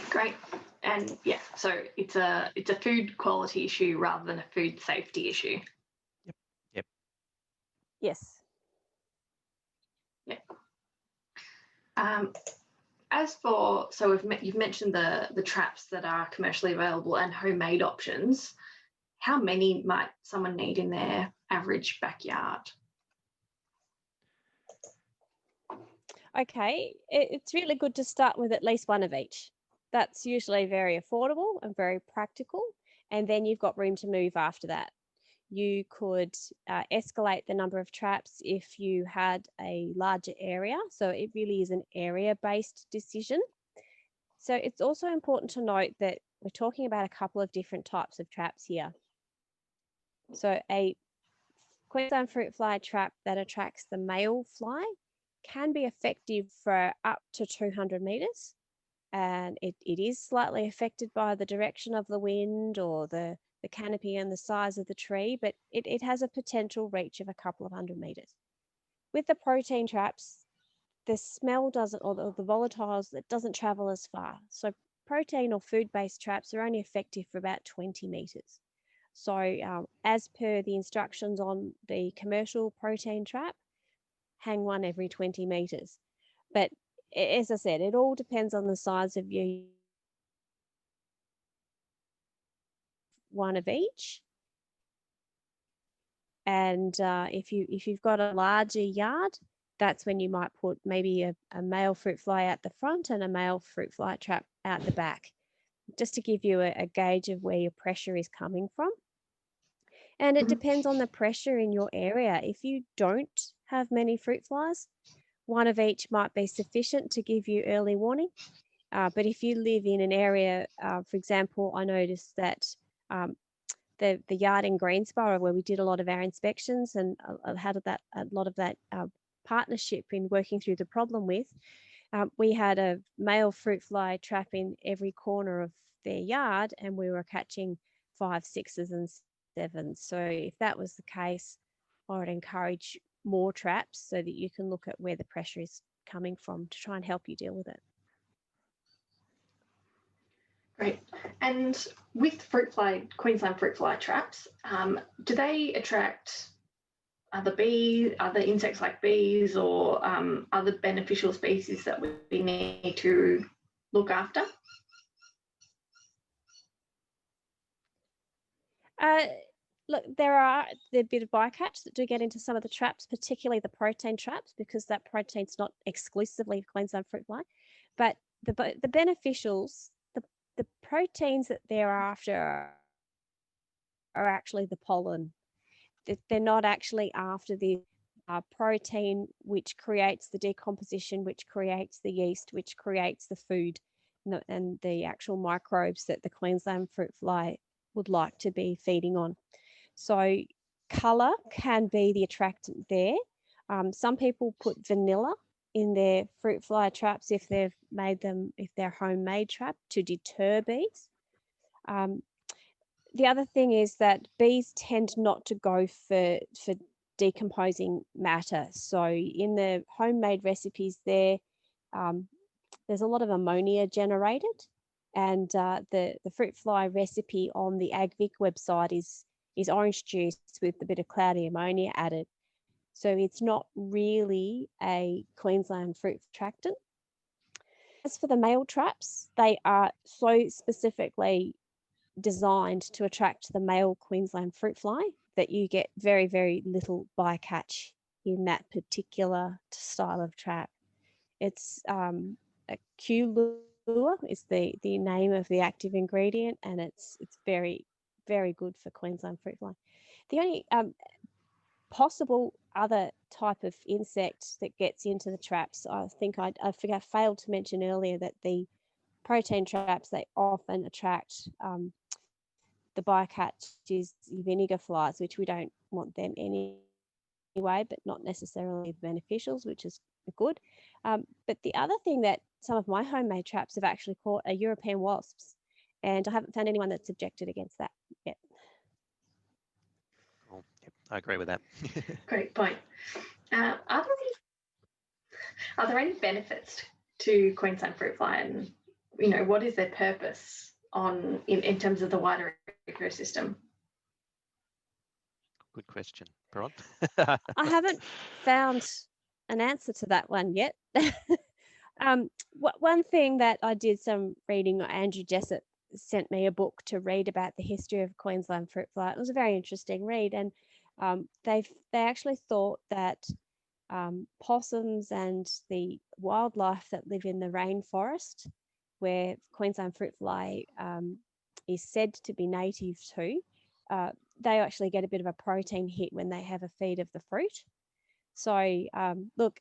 Great. And yeah, so it's a food quality issue rather than a food safety issue. Yep. Yes. Yeah. As for, so you've mentioned the traps that are commercially available and homemade options. How many might someone need in their average backyard? Okay, it's really good to start with at least one of each. That's usually very affordable and very practical, and then you've got room to move after that. You could escalate the number of traps if you had a larger area. So it really is an area-based decision. So it's also important to note that we're talking about a couple of different types of traps here. So a Queensland fruit fly trap that attracts the male fly can be effective for up to 200 metres. And it is slightly affected by the direction of the wind or the canopy and the size of the tree, but it has a potential reach of a couple of 100 metres. With the protein traps, the smell doesn't, or the volatiles, it doesn't travel as far. So protein or food-based traps are only effective for about 20 metres. So as per the instructions on the commercial protein trap, hang one every 20 metres. But as I said, it all depends on the size of your one of each. And if you've got a larger yard, that's when you might put maybe a male fruit fly out the front and a male fruit fly trap out the back, just to give you a gauge of where your pressure is coming from. And it depends on the pressure in your area. If you don't have many fruit flies, one of each might be sufficient to give you early warning. But if you live in an area, for example, I noticed that the yard in Greensborough, where we did a lot of our inspections and had a lot of that partnership in working through the problem with, we had a male fruit fly trap in every corner of their yard, and we were catching 5, 6s and 7s. So if that was the case, I would encourage more traps so that you can look at where the pressure is coming from to try and help you deal with it. Great. And with Queensland fruit fly traps, do they attract other insects like bees, or other beneficial species that we need to look after? Look, there are a bit of bycatch that do get into some of the traps, particularly the protein traps, because that protein's not exclusively Queensland fruit fly. But the beneficials, the proteins that they're after are actually the pollen. They're not actually after the protein, which creates the decomposition, which creates the yeast, which creates the food, and the actual microbes that the Queensland fruit fly would like to be feeding on. So colour can be the attractant there. Some people put vanilla in their fruit fly traps if they've made them, if they're homemade trap, to deter bees. The other thing is that bees tend not to go for decomposing matter. So in the homemade recipes there's a lot of ammonia generated, and the fruit fly recipe on the AgVic website is orange juice with a bit of cloudy ammonia added. So it's not really a Queensland fruit attractant. As for the male traps, they are so specifically designed to attract the male Queensland fruit fly that you get very, very little bycatch in that particular style of trap. It's a Q lure is the name of the active ingredient, and it's very, very good for Queensland fruit fly. The only possible other type of insect that gets into the traps, I think I failed to mention earlier that the protein traps, they often attract the bycatch is vinegar flies, which we don't want them anyway, but not necessarily the beneficials, which is good. But the other thing that some of my homemade traps have actually caught are European wasps, and I haven't found anyone that's objected against that yet. Cool. Yep, I agree with that. Great point. Are there any benefits to Queensland fruit fly, and what is their purpose in terms of the wider ecosystem? Good question, Bron. I haven't found an answer to that one yet. One thing that I did some reading, Andrew Jessup sent me a book to read about the history of Queensland fruit fly. It was a very interesting read, and they actually thought that possums and the wildlife that live in the rainforest, where Queensland fruit fly is said to be native to, they actually get a bit of a protein hit when they have a feed of the fruit. So look,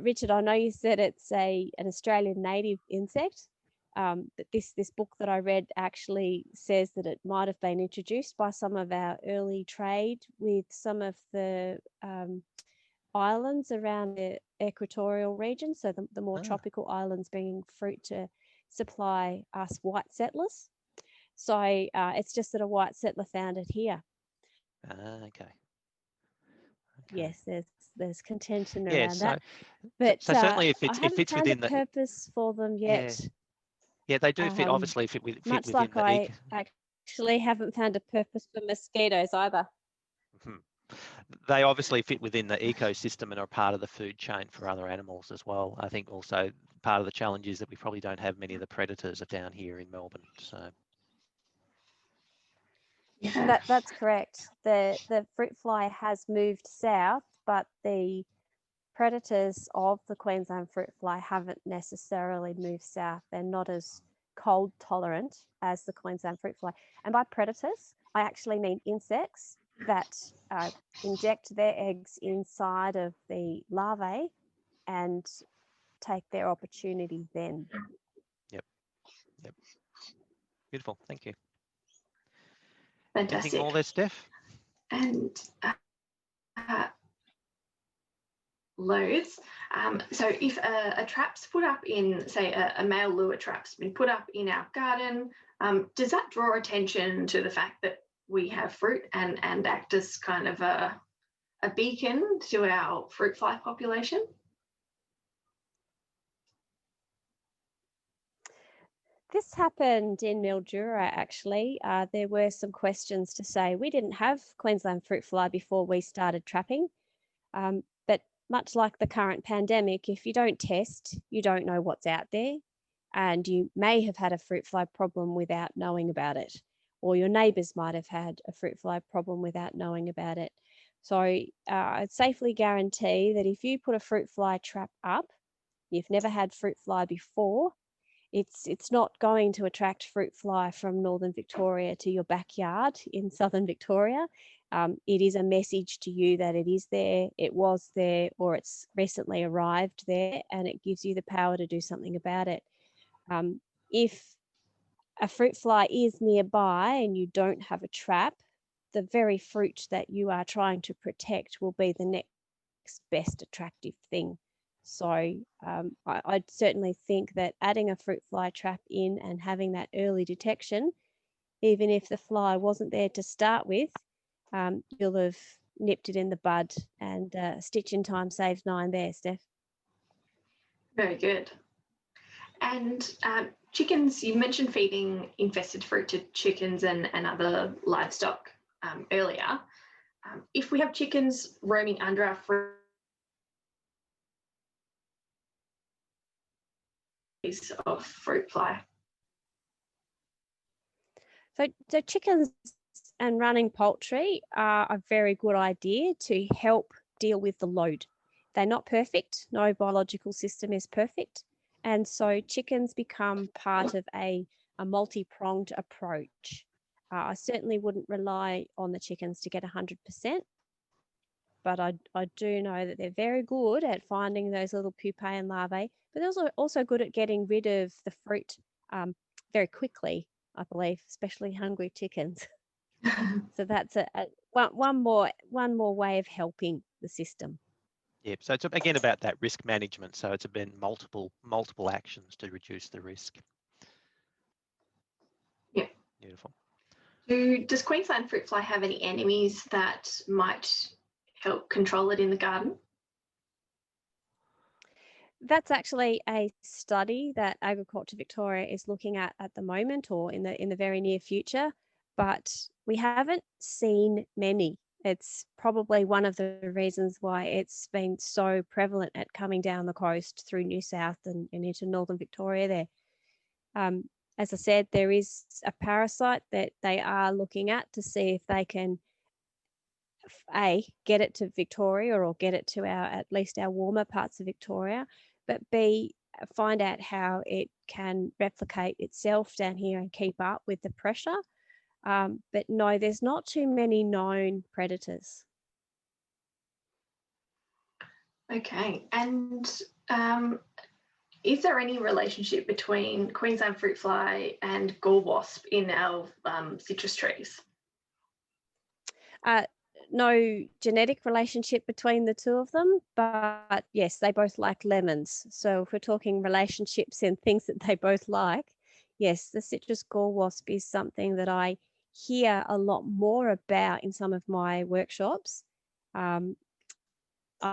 Richard, I know you said it's an Australian native insect, but this book that I read actually says that it might have been introduced by some of our early trade with some of the islands around the equatorial region, so the more tropical islands bringing fruit to supply us white settlers. So it's just that a white settler found it here. Okay. Yes, there's contention Yeah, around that, but so certainly if I it haven't fits found within a purpose for them yet. Yeah, they do fit. Obviously, fit much within like the I actually haven't found a purpose for mosquitoes either. They obviously fit within the ecosystem and are part of the food chain for other animals as well. I think also part of the challenge is that we probably don't have many of the predators are down here in Melbourne. So yeah, that's correct. The fruit fly has moved south, but the predators of the Queensland fruit fly haven't necessarily moved south. They're not as cold tolerant as the Queensland fruit fly. And by predators, I actually mean insects that inject their eggs inside of the larvae and take their opportunity then. Yep. Beautiful. Thank you. fantastic. Anything more there, Steph? And loads. So if a trap's put up in, say, a male lure trap's been put up in our garden, does that draw attention to the fact that we have fruit and act as kind of a beacon to our fruit fly population? This happened in Mildura, actually. There were some questions to say we didn't have Queensland fruit fly before we started trapping. But much like the current pandemic, if you don't test, you don't know what's out there. And you may have had a fruit fly problem without knowing about it. Or your neighbours might have had a fruit fly problem without knowing about it. So I'd safely guarantee that if you put a fruit fly trap up, you've never had fruit fly before, it's not going to attract fruit fly from Northern Victoria to your backyard in Southern Victoria. It is a message to you that it is there, it was there, or it's recently arrived there, and it gives you the power to do something about it. If a fruit fly is nearby and you don't have a trap, the very fruit that you are trying to protect will be the next best attractive thing. So I'd certainly think that adding a fruit fly trap in and having that early detection, even if the fly wasn't there to start with, you'll have nipped it in the bud, and a stitch in time saves 9 there, Steph. Very good. And chickens, you mentioned feeding infested fruit to chickens and other livestock earlier. If we have chickens roaming under our fruit of fruit fly. So chickens and running poultry are a very good idea to help deal with the load. They're not perfect. No biological system is perfect. And so chickens become part of a multi-pronged approach. I certainly wouldn't rely on the chickens to get 100%, but I do know that they're very good at finding those little pupae and larvae, but they're also good at getting rid of the fruit very quickly, I believe, especially hungry chickens. So that's one more way of helping the system. Yep. So it's again about that risk management. So it's been multiple actions to reduce the risk. Yeah. Beautiful. Does Queensland fruit fly have any enemies that might help control it in the garden? That's actually a study that Agriculture Victoria is looking at the moment, or in the very near future, but we haven't seen many. It's probably one of the reasons why it's been so prevalent at coming down the coast through New South and into northern Victoria there. As I said, there is a parasite that they are looking at to see if they can get it to Victoria, or get it to at least our warmer parts of Victoria, but B, find out how it can replicate itself down here and keep up with the pressure. But no, there's not too many known predators. Okay, and is there any relationship between Queensland fruit fly and gall wasp in our citrus trees? No genetic relationship between the two of them, but yes, they both like lemons. So if we're talking relationships and things that they both like, yes, the citrus gall wasp is something that I hear a lot more about in some of my workshops. I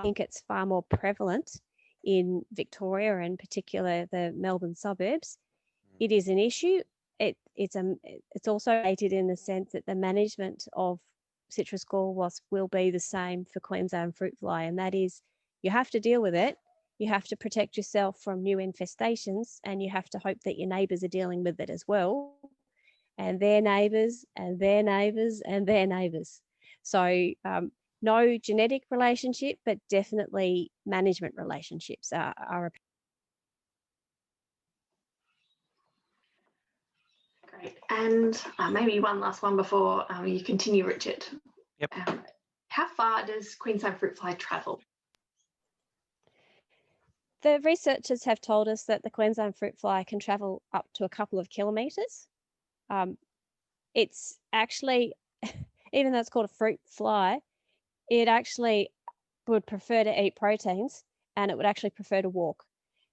think it's far more prevalent in Victoria, and particular the Melbourne suburbs. It is an issue. It's also related in the sense that the management of citrus gall wasp will be the same for Queensland fruit fly, and that is, you have to deal with it, you have to protect yourself from new infestations, and you have to hope that your neighbours are dealing with it as well, and their neighbours and their neighbours and their neighbours. So no genetic relationship, but definitely management relationships are Great. And maybe one last one before you continue, Richard. Yep. How far does Queensland fruit fly travel? The researchers have told us that the Queensland fruit fly can travel up to a couple of kilometres. It's actually, even though it's called a fruit fly, it actually would prefer to eat proteins, and it would actually prefer to walk.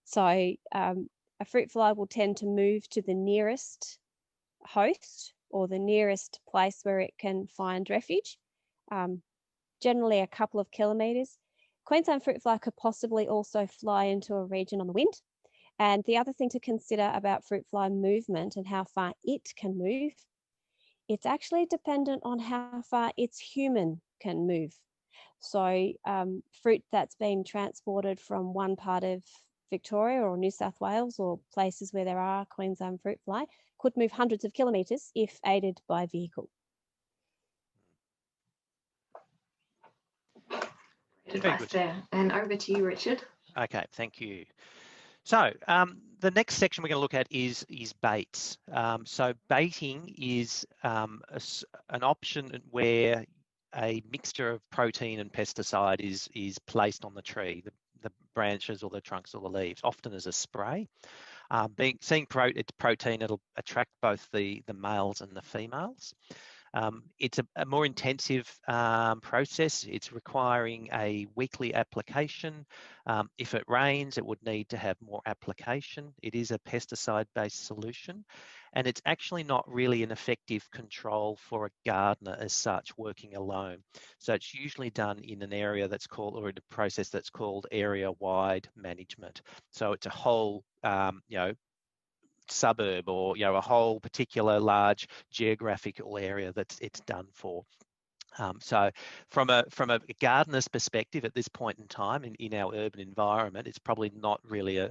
So a fruit fly will tend to move to the nearest host, or the nearest place where it can find refuge, generally a couple of kilometres. Queensland fruit fly could possibly also fly into a region on the wind. And the other thing to consider about fruit fly movement and how far it can move, it's actually dependent on how far its human can move. So fruit that's been transported from one part of Victoria or New South Wales, or places where there are Queensland fruit fly, could move hundreds of kilometres if aided by vehicle. Great advice there. And over to you, Richard. Okay, thank you. So the next section we're going to look at is baits. So baiting is an option where a mixture of protein and pesticide is placed on the tree, the branches or the trunks or the leaves, often as a spray. Seeing its protein, it'll attract both the males and the females. It's a more intensive process. It's requiring a weekly application. If it rains, it would need to have more application. It is a pesticide-based solution, and it's actually not really an effective control for a gardener as such, working alone. So it's usually done in an area that's called, or in a process that's called area-wide management. So it's a whole, suburb, or a whole particular large geographical area that it's done for. So from a gardener's perspective at this point in time in our urban environment, it's probably not really a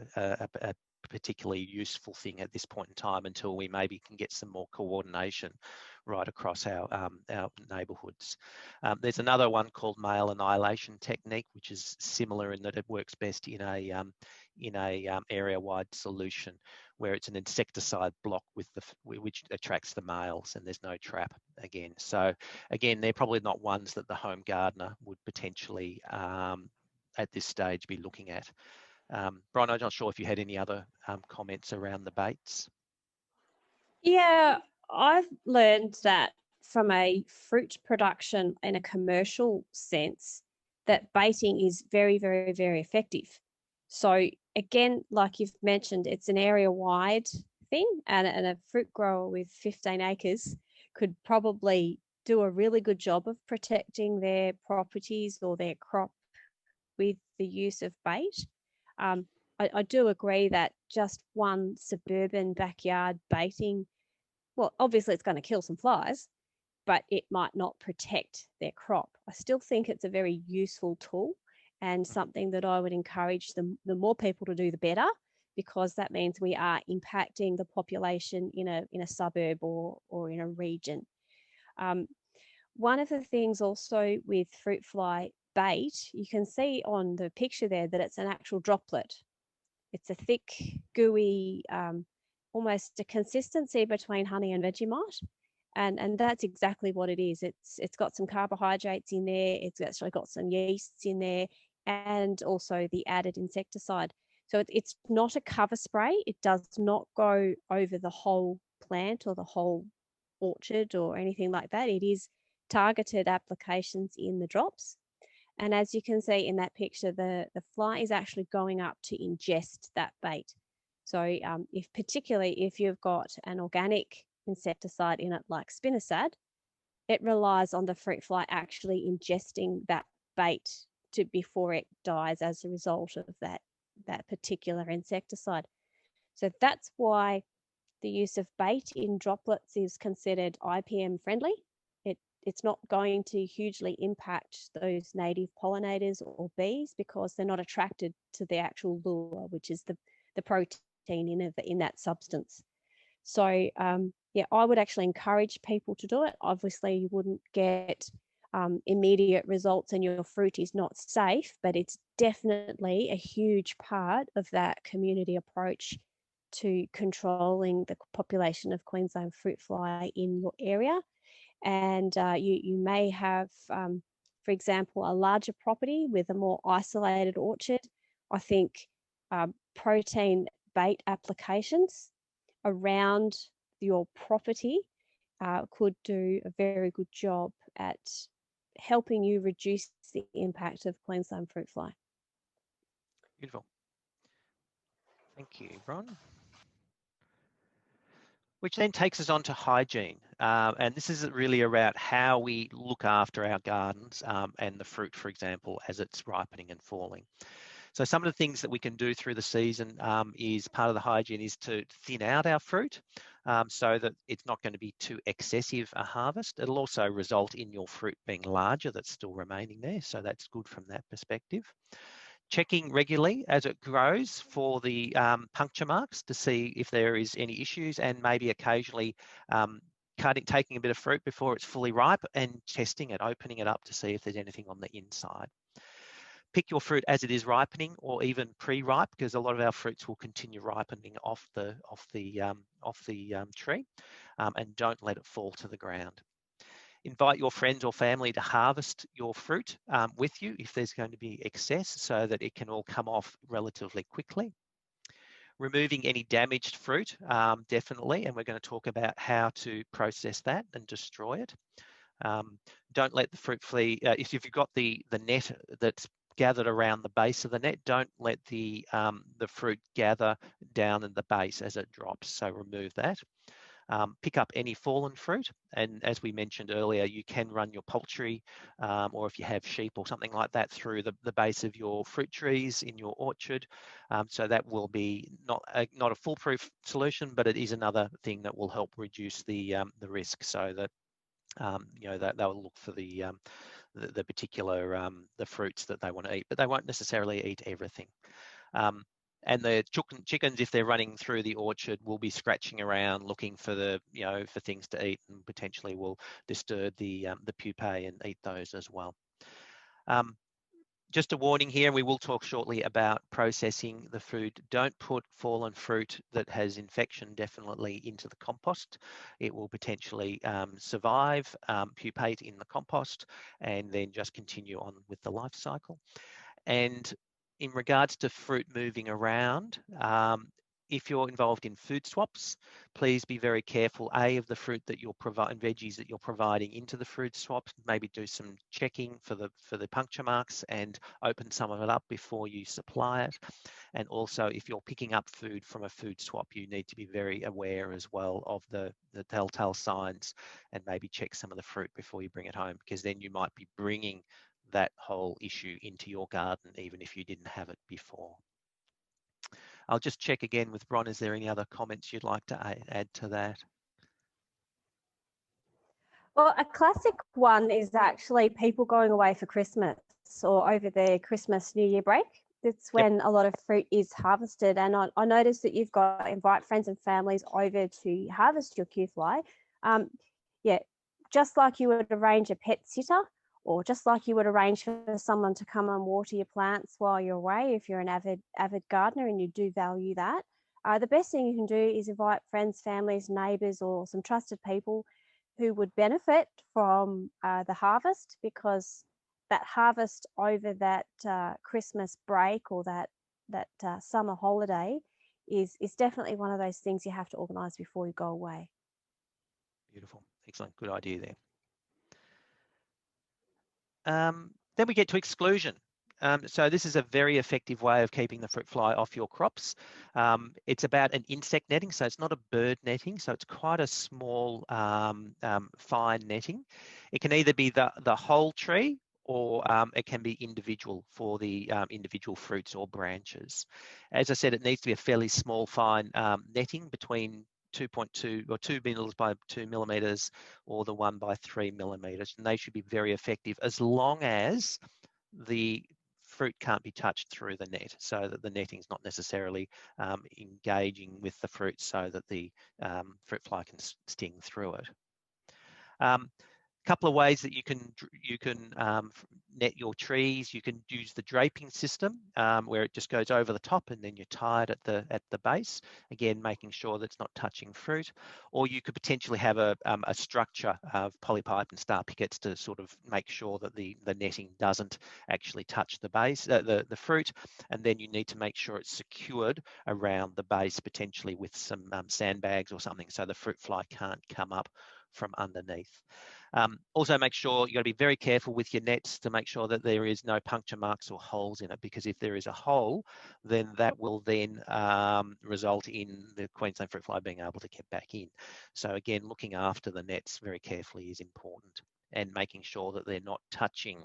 particularly useful thing at this point in time, until we maybe can get some more coordination right across our neighbourhoods. There's another one called male annihilation technique, which is similar in that it works best in a area-wide solution, where it's an insecticide block which attracts the males, and there's no trap again. So again, they're probably not ones that the home gardener would potentially at this stage be looking at. Brian, I'm not sure if you had any other comments around the baits. Yeah, I've learned that from a fruit production in a commercial sense, that baiting is very, very, very effective. So again, like you've mentioned, it's an area-wide thing, and a fruit grower with 15 acres could probably do a really good job of protecting their properties or their crop with the use of bait. I do agree that just one suburban backyard baiting, well, obviously it's going to kill some flies, but it might not protect their crop. I still think it's a very useful tool and something that I would encourage the more people to do, the better, because that means we are impacting the population in a suburb or in a region. One of the things also with fruit fly bait, you can see on the picture there that it's an actual droplet. It's a thick, gooey, almost a consistency between honey and Vegemite. And that's exactly what it is. It's got some carbohydrates in there. It's actually got some yeasts in there, and also the added insecticide. So it's not a cover spray. It does not go over the whole plant or the whole orchard or anything like that. It is targeted applications in the drops. And as you can see in that picture, the fly is actually going up to ingest that bait. So particularly if you've got an organic insecticide in it like spinosad, it relies on the fruit fly actually ingesting that bait before it dies as a result of that particular insecticide. So that's why the use of bait in droplets is considered IPM friendly. It's not going to hugely impact those native pollinators or bees because they're not attracted to the actual lure, which is the protein in that substance. So yeah, I would actually encourage people to do it. Obviously, you wouldn't get immediate results and your fruit is not safe, but it's definitely a huge part of that community approach to controlling the population of Queensland fruit fly in your area. And you may have, for example, a larger property with a more isolated orchard. I think protein bait applications around your property could do a very good job at helping you reduce the impact of Queensland fruit fly. Beautiful. Thank you, Bron. Which then takes us on to hygiene. And this is really around how we look after our gardens and the fruit, for example, as it's ripening and falling. So some of the things that we can do through the season is part of the hygiene is to thin out our fruit so that it's not going to be too excessive a harvest. It'll also result in your fruit being larger that's still remaining there. So that's good from that perspective. Checking regularly as it grows for the puncture marks to see if there is any issues, and maybe occasionally taking a bit of fruit before it's fully ripe and testing it, opening it up to see if there's anything on the inside. Pick your fruit as it is ripening or even pre-ripe, because a lot of our fruits will continue ripening off the tree, and don't let it fall to the ground. Invite your friends or family to harvest your fruit with you if there's going to be excess, so that it can all come off relatively quickly. Removing any damaged fruit, definitely, and we're going to talk about how to process that and destroy it. Don't let the fruit fly, if you've got the net that's gathered around the base of the net, don't let the fruit gather down in the base as it drops, so remove that. Pick up any fallen fruit, and as we mentioned earlier, you can run your poultry or if you have sheep or something like that through the base of your fruit trees in your orchard. So that will be not a foolproof solution, but it is another thing that will help reduce the risk, so that that they'll look for the particular the fruits that they want to eat, but they won't necessarily eat everything. And the chickens, if they're running through the orchard, will be scratching around looking for for things to eat, and potentially will disturb the pupae and eat those as well. Just a warning here, and we will talk shortly about processing the food. Don't put fallen fruit that has infection definitely into the compost. It will potentially survive, pupate in the compost, and then just continue on with the life cycle. And in regards to fruit moving around, if you're involved in food swaps, please be very careful, A, of the fruit that you're providing, veggies that you're providing into the fruit swaps. Maybe do some checking for the puncture marks and open some of it up before you supply it. And also, if you're picking up food from a food swap, you need to be very aware as well of the telltale signs and maybe check some of the fruit before you bring it home, because then you might be bringing that whole issue into your garden, even if you didn't have it before. I'll just check again with Bron. Is there any other comments you'd like to add to that? Well, a classic one is actually people going away for Christmas or over their Christmas New Year break. It's when a lot of fruit is harvested. And I noticed that you've got invite friends and families over to harvest your Q-fly. Yeah, just like you would arrange a pet sitter, or just like you would arrange for someone to come and water your plants while you're away, if you're an avid gardener and you do value that. The best thing you can do is invite friends, families, neighbours, or some trusted people who would benefit from the harvest, because that harvest over that Christmas break or that summer holiday is definitely one of those things you have to organise before you go away. Beautiful, excellent, good idea there. Then we get to exclusion. So this is a very effective way of keeping the fruit fly off your crops. It's about an insect netting, so it's not a bird netting, so it's quite a small, fine netting. It can either be the whole tree, or it can be individual for the individual fruits or branches. As I said, it needs to be a fairly small, fine netting between 2.2 or 2 mils by 2 millimeters, or the 1 by 3 millimeters, and they should be very effective as long as the fruit can't be touched through the net, so that the netting is not necessarily engaging with the fruit so that the fruit fly can sting through it. Couple of ways that you can net your trees. You can use the draping system, where it just goes over the top and then you tie it at the base, again making sure that it's not touching fruit. Or you could potentially have a structure of polypipe and star pickets to sort of make sure that the netting doesn't actually touch the base, the fruit, and then you need to make sure it's secured around the base, potentially with some sandbags or something, so the fruit fly can't come up from underneath. Also make sure you've got to be very careful with your nets to make sure that there is no puncture marks or holes in it, because if there is a hole, then that will then result in the Queensland fruit fly being able to get back in. So again, looking after the nets very carefully is important, and making sure that they're not touching.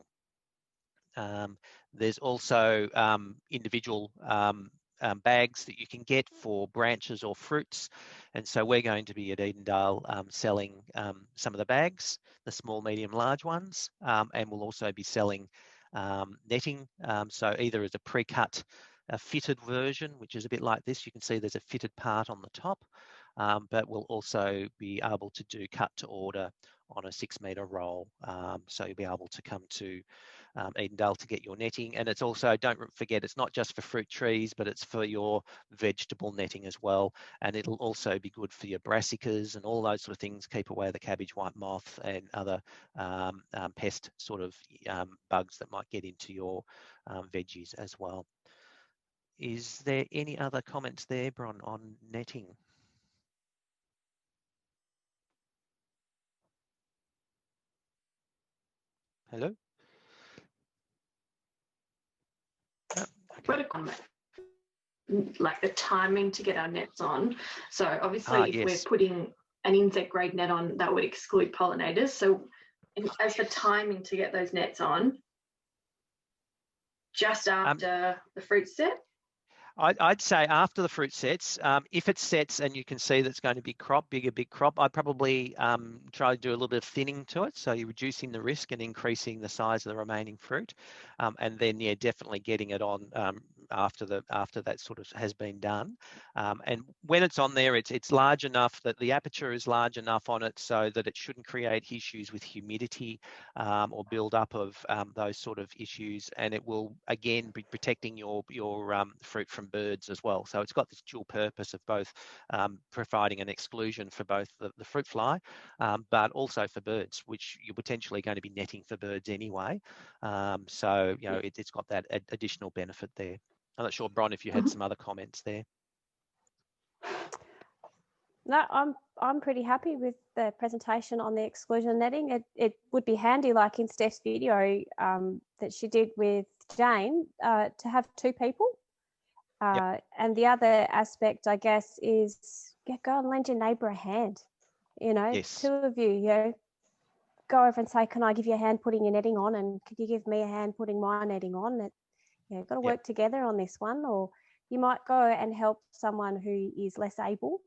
There's also individual bags that you can get for branches or fruits, and so we're going to be at Edendale selling some of the bags, the small, medium, large ones, and we'll also be selling netting, so either as a pre-cut fitted version, which is a bit like this. You can see there's a fitted part on the top, but we'll also be able to do cut to order on a 6-metre roll, so you'll be able to come to Edendale to get your netting. And it's also, don't forget, it's not just for fruit trees, but it's for your vegetable netting as well. And it'll also be good for your brassicas and all those sort of things, keep away the cabbage white moth and other pest sort of bugs that might get into your veggies as well. Is there any other comments there, Bron, on netting? Hello? No? Okay. Got a comment, like the timing to get our nets on. So obviously if we're putting an insect grade net on, that would exclude pollinators. So as for timing to get those nets on, just after the fruit set? I'd say after the fruit sets. If it sets and you can see that's going to be big crop, I'd probably try to do a little bit of thinning to it, so you're reducing the risk and increasing the size of the remaining fruit, and then definitely getting it on after that sort of has been done. And when it's on there, it's large enough that the aperture is large enough on it so that it shouldn't create issues with humidity or build up of those sort of issues, and it will again be protecting your fruit from birds as well. So it's got this dual purpose of both providing an exclusion for both the fruit fly, but also for birds, which you're potentially going to be netting for birds anyway. So it's got that additional benefit there. I'm not sure, Bron, if you had some other comments there. No, I'm pretty happy with the presentation on the exclusion netting. It would be handy, like in Steph's video that she did with Jane, to have two people. And the other aspect, I guess, is go and lend your neighbour a hand. You know, Yes. two of you, go over and say, can I give you a hand putting your netting on, and could you give me a hand putting my netting on? Got to work together on this one. Or you might go and help someone who is less able,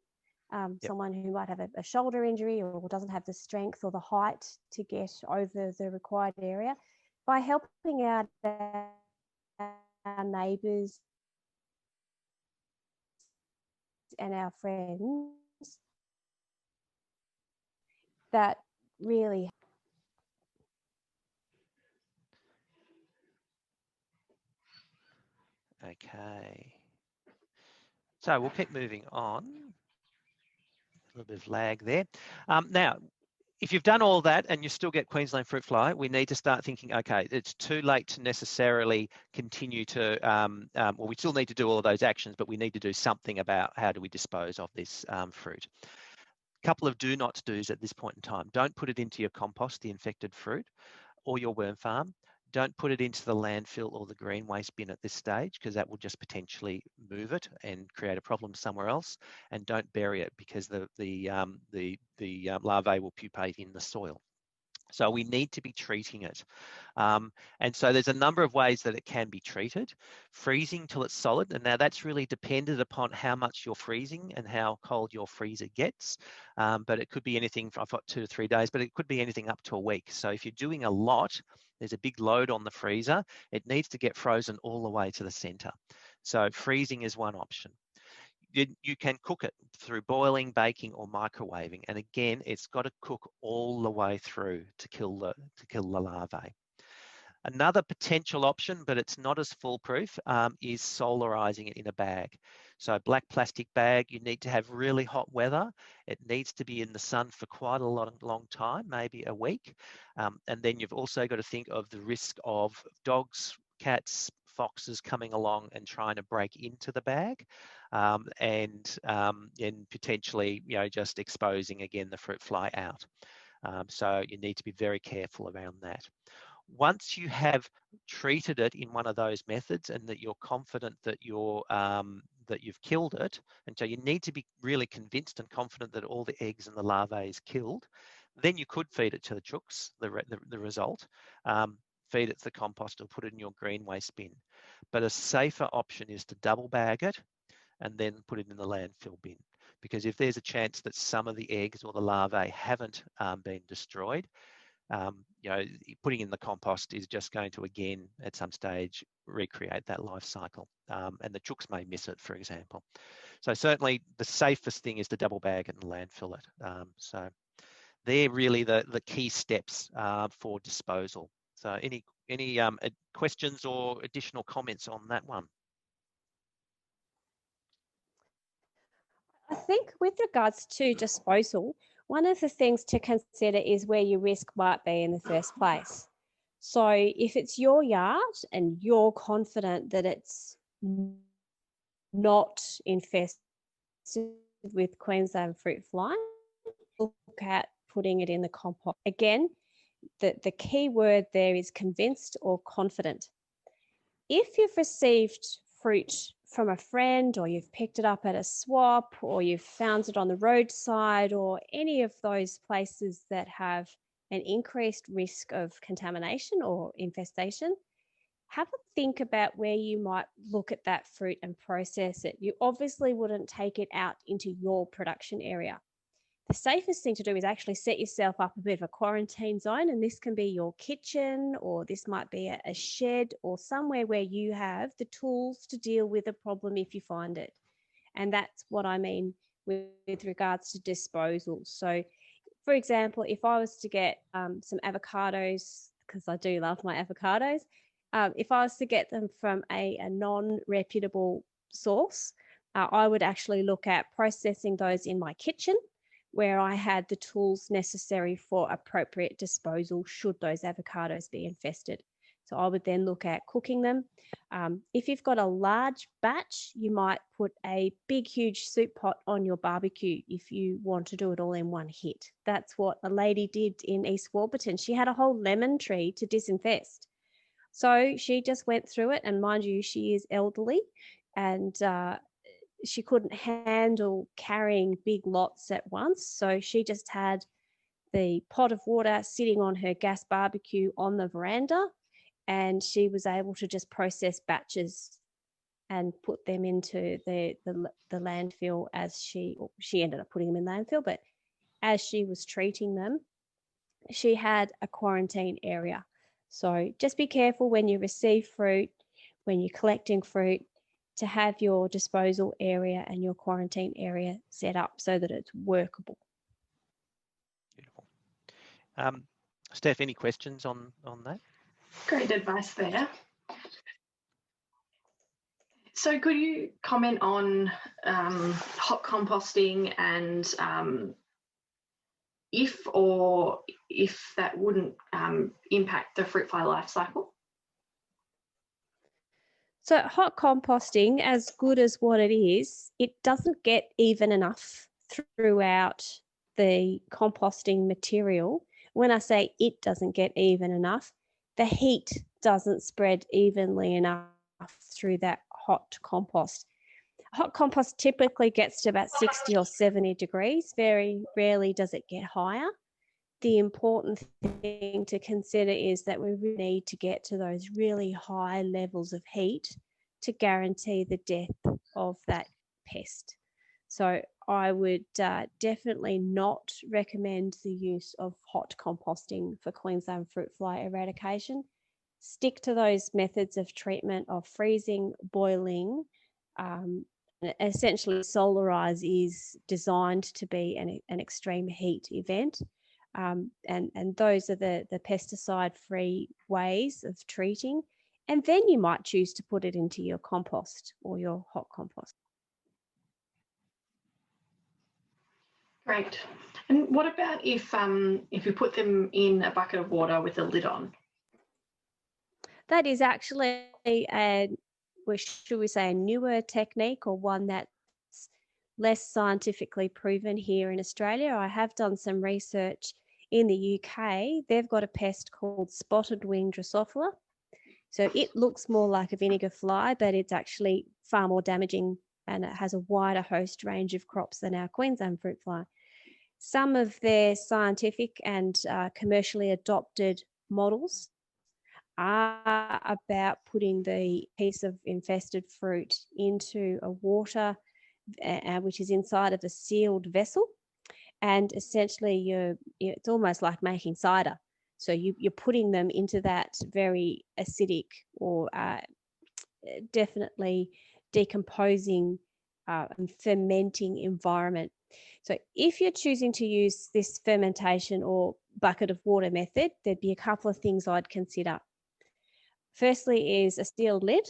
someone who might have a shoulder injury or doesn't have the strength or the height to get over the required area. By helping out our neighbours and our friends, that really. Okay. So we'll keep moving on. A little bit of lag there. Now, if you've done all that and you still get Queensland fruit fly, we need to start thinking, okay, it's too late to necessarily continue to, well, we still need to do all of those actions, but we need to do something about how do we dispose of this fruit. A couple of do not do's at this point in time. Don't put it into your compost, the infected fruit, or your worm farm. Don't put it into the landfill or the green waste bin at this stage, because that will just potentially move it and create a problem somewhere else. And don't bury it, because the larvae will pupate in the soil. So we need to be treating it. And so there's a number of ways that it can be treated. Freezing till it's solid, and now that's really dependent upon how much you're freezing and how cold your freezer gets. But it could be anything from, I've got 2 to 3 days, but it could be anything up to a week. So if you're doing a lot, there's a big load on the freezer, it needs to get frozen all the way to the center. So freezing is one option. You can cook it through boiling, baking, or microwaving. And again, it's got to cook all the way through to kill the larvae. Another potential option, but it's not as foolproof, is solarizing it in a bag. So black plastic bag, you need to have really hot weather. It needs to be in the sun for quite a long time, maybe a week. And then you've also got to think of the risk of dogs, cats, foxes coming along and trying to break into the bag, and potentially, just exposing again the fruit fly out. So you need to be very careful around that. Once you have treated it in one of those methods and that you're confident that that you've killed it, and so you need to be really convinced and confident that all the eggs and the larvae is killed, then you could feed it to the chooks, the result. Feed it to the compost or put it in your green waste bin. But a safer option is to double bag it and then put it in the landfill bin. Because if there's a chance that some of the eggs or the larvae haven't been destroyed, putting in the compost is just going to, again, at some stage, recreate that life cycle. And the chooks may miss it, for example. So certainly the safest thing is to double bag it and landfill it. So they're really the key steps for disposal. So any questions or additional comments on that one? I think with regards to disposal, one of the things to consider is where your risk might be in the first place. So if it's your yard and you're confident that it's not infested with Queensland fruit fly, look at putting it in the compost. Again, the key word there is convinced or confident. If you've received fruit from a friend, or you've picked it up at a swap, or you've found it on the roadside, or any of those places that have an increased risk of contamination or infestation, have a think about where you might look at that fruit and process it. You obviously wouldn't take it out into your production area. The safest thing to do is actually set yourself up a bit of a quarantine zone, and this can be your kitchen, or this might be a shed, or somewhere where you have the tools to deal with a problem if you find it. And that's what I mean with regards to disposal. So, for example, if I was to get some avocados, because I do love my avocados, if I was to get them from a non-reputable source, I would actually look at processing those in my kitchen, where I had the tools necessary for appropriate disposal should those avocados be infested. So I would then look at cooking them. If you've got a large batch, you might put a big, huge soup pot on your barbecue if you want to do it all in one hit. That's what a lady did in East Warburton. She had a whole lemon tree to disinfest. So she just went through it, and mind you, she is elderly, and she couldn't handle carrying big lots at once. So she just had the pot of water sitting on her gas barbecue on the veranda, and she was able to just process batches and put them into the landfill as she ended up putting them in landfill, but as she was treating them, she had a quarantine area. So just be careful when you receive fruit, when you're collecting fruit, to have your disposal area and your quarantine area set up so that it's workable. Beautiful. Steph, any questions on that? Great advice there. So could you comment on hot composting and if that wouldn't impact the fruit fly life cycle? So hot composting, as good as what it is, it doesn't get even enough throughout the composting material. When I say it doesn't get even enough, the heat doesn't spread evenly enough through that hot compost. Hot compost typically gets to about 60 or 70 degrees. Very rarely does it get higher. The important thing to consider is that we really need to get to those really high levels of heat to guarantee the death of that pest. So I would definitely not recommend the use of hot composting for Queensland fruit fly eradication. Stick to those methods of treatment of freezing, boiling. Essentially, Solarize is designed to be an extreme heat event. And those are the pesticide-free ways of treating. And then you might choose to put it into your compost or your hot compost. Great. And what about if you put them in a bucket of water with a lid on? That is actually a newer technique, or one that's less scientifically proven here in Australia. I have done some research in the UK. They've got a pest called spotted wing Drosophila. So it looks more like a vinegar fly, but it's actually far more damaging, and it has a wider host range of crops than our Queensland fruit fly. Some of their scientific and commercially adopted models are about putting the piece of infested fruit into a water which is inside of a sealed vessel, and essentially it's almost like making cider. So you're putting them into that very acidic or definitely decomposing and fermenting environment. So if you're choosing to use this fermentation or bucket of water method, there'd be a couple of things I'd consider. Firstly is a sealed lid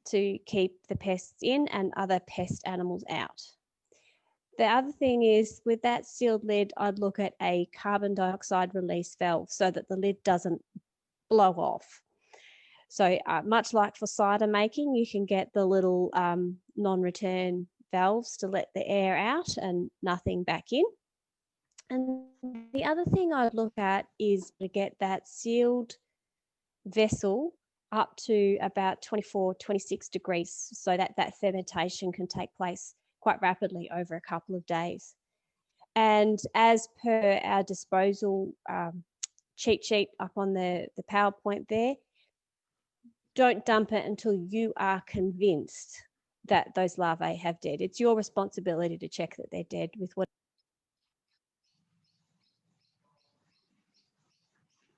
to keep the pests in and other pest animals out. The other thing is, with that sealed lid, I'd look at a carbon dioxide release valve so that the lid doesn't blow off. So much like for cider making, you can get the little non-return valves to let the air out and nothing back in. And the other thing I'd look at is to get that sealed vessel up to about 24, 26 degrees so that fermentation can take place quite rapidly over a couple of days. And as per our disposal cheat sheet up on the PowerPoint there, don't dump it until you are convinced that those larvae have dead. It's your responsibility to check that they're dead with what.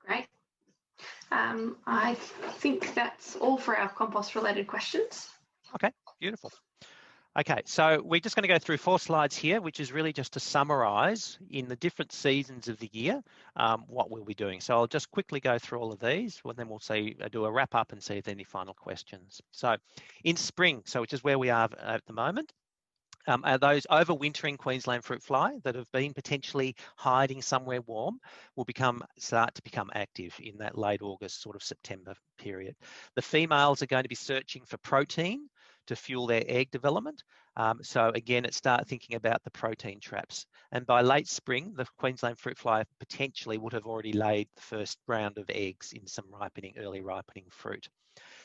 Great. I think that's all for our compost related questions. Okay, beautiful. Okay, so we're just going to go through 4 slides here, which is really just to summarise in the different seasons of the year what we'll be doing. So I'll just quickly go through all of these, and then we'll do a wrap up and see if there are any final questions. So in spring, which is where we are at the moment, are those overwintering Queensland fruit fly that have been potentially hiding somewhere warm will start to become active in that late August, sort of September period. The females are going to be searching for protein to fuel their egg development. So again, start thinking about the protein traps. And by late spring, the Queensland fruit fly potentially would have already laid the first round of eggs in some early ripening fruit.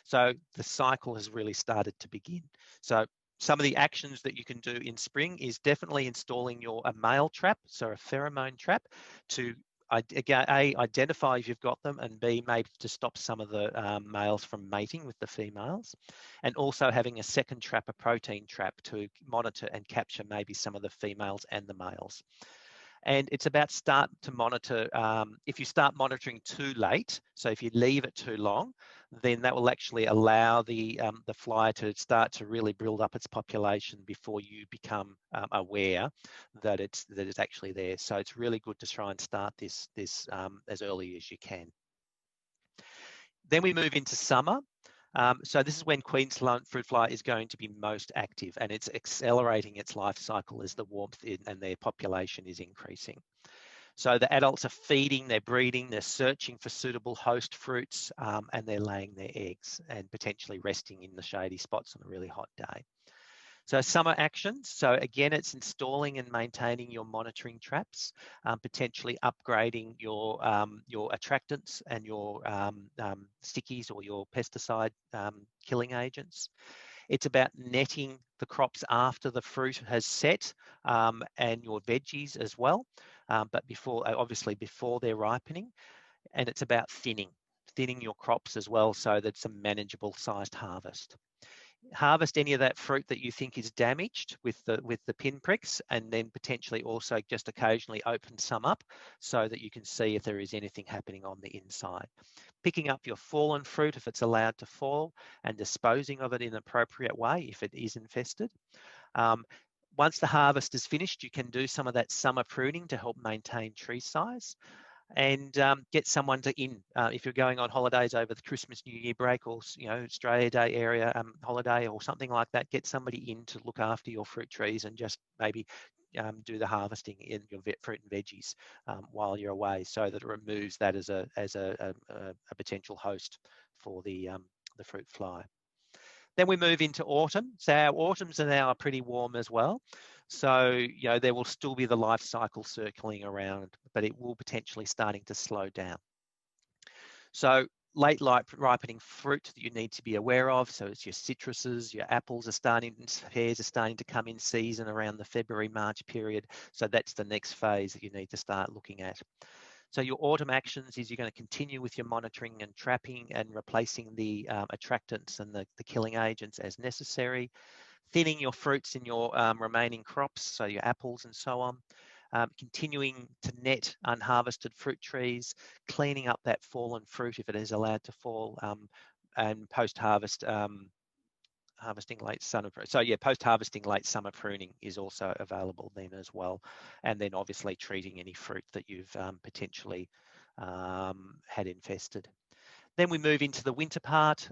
So the cycle has really started to begin. So some of the actions that you can do in spring is definitely installing a male trap, so a pheromone trap, to A, identify if you've got them, and B, maybe to stop some of the males from mating with the females, and also having a second trap, a protein trap, to monitor and capture maybe some of the females and the males. And it's about start to monitor. If you start monitoring too late, so if you leave it too long, then that will actually allow the fly to start to really build up its population before you become aware that it's actually there. So it's really good to try and start this as early as you can. Then we move into summer. So this is when Queensland fruit fly is going to be most active, and it's accelerating its life cycle as the warmth and their population is increasing. So the adults are feeding, they're breeding, they're searching for suitable host fruits, and they're laying their eggs and potentially resting in the shady spots on a really hot day. So summer actions, so again, it's installing and maintaining your monitoring traps, potentially upgrading your attractants and your stickies or your pesticide killing agents. It's about netting the crops after the fruit has set, and your veggies as well, but obviously before they're ripening. And it's about thinning your crops as well, so that it's a manageable sized harvest. Harvest any of that fruit that you think is damaged with the pinpricks, and then potentially also just occasionally open some up so that you can see if there is anything happening on the inside. Picking up your fallen fruit if it's allowed to fall, and disposing of it in an appropriate way if it is infested. Once the harvest is finished, you can do some of that summer pruning to help maintain tree size. And get someone if you're going on holidays over the Christmas, New Year break, or Australia Day area holiday or something like that, get somebody in to look after your fruit trees and just maybe do the harvesting in your fruit and veggies while you're away, so that it removes that as a potential host for the fruit fly. Then we move into autumn. So our autumns are now pretty warm as well. So, there will still be the life cycle circling around, but it will potentially starting to slow down. So late ripening fruit that you need to be aware of. So it's your citruses, your apples pears are starting to come in season around the February, March period. So that's the next phase that you need to start looking at. So your autumn actions is you're going to continue with your monitoring and trapping and replacing the attractants and the killing agents as necessary. Thinning your fruits in your remaining crops, so your apples and so on. Continuing to net unharvested fruit trees, cleaning up that fallen fruit if it is allowed to fall, and post-harvest harvesting late summer. So yeah, post-harvesting late summer pruning is also available then as well. And then obviously treating any fruit that you've potentially had infested. Then we move into the winter part.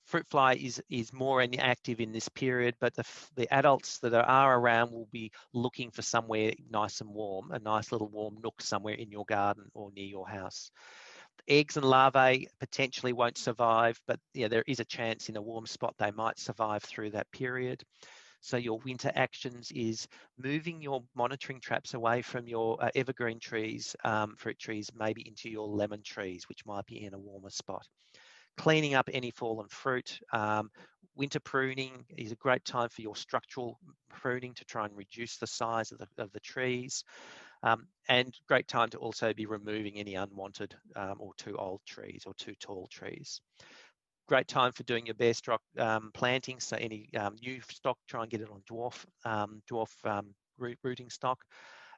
Fruit fly is more active in this period, but the adults that are around will be looking for somewhere nice and warm, a nice little warm nook somewhere in your garden or near your house. Eggs and larvae potentially won't survive, but there is a chance in a warm spot they might survive through that period. So your winter actions is moving your monitoring traps away from your evergreen trees, fruit trees, maybe into your lemon trees, which might be in a warmer spot. Cleaning up any fallen fruit. Winter pruning is a great time for your structural pruning to try and reduce the size of the trees. And great time to also be removing any unwanted or too old trees or too tall trees. Great time for doing your bare stock planting. So any new stock, try and get it on dwarf rooting stock,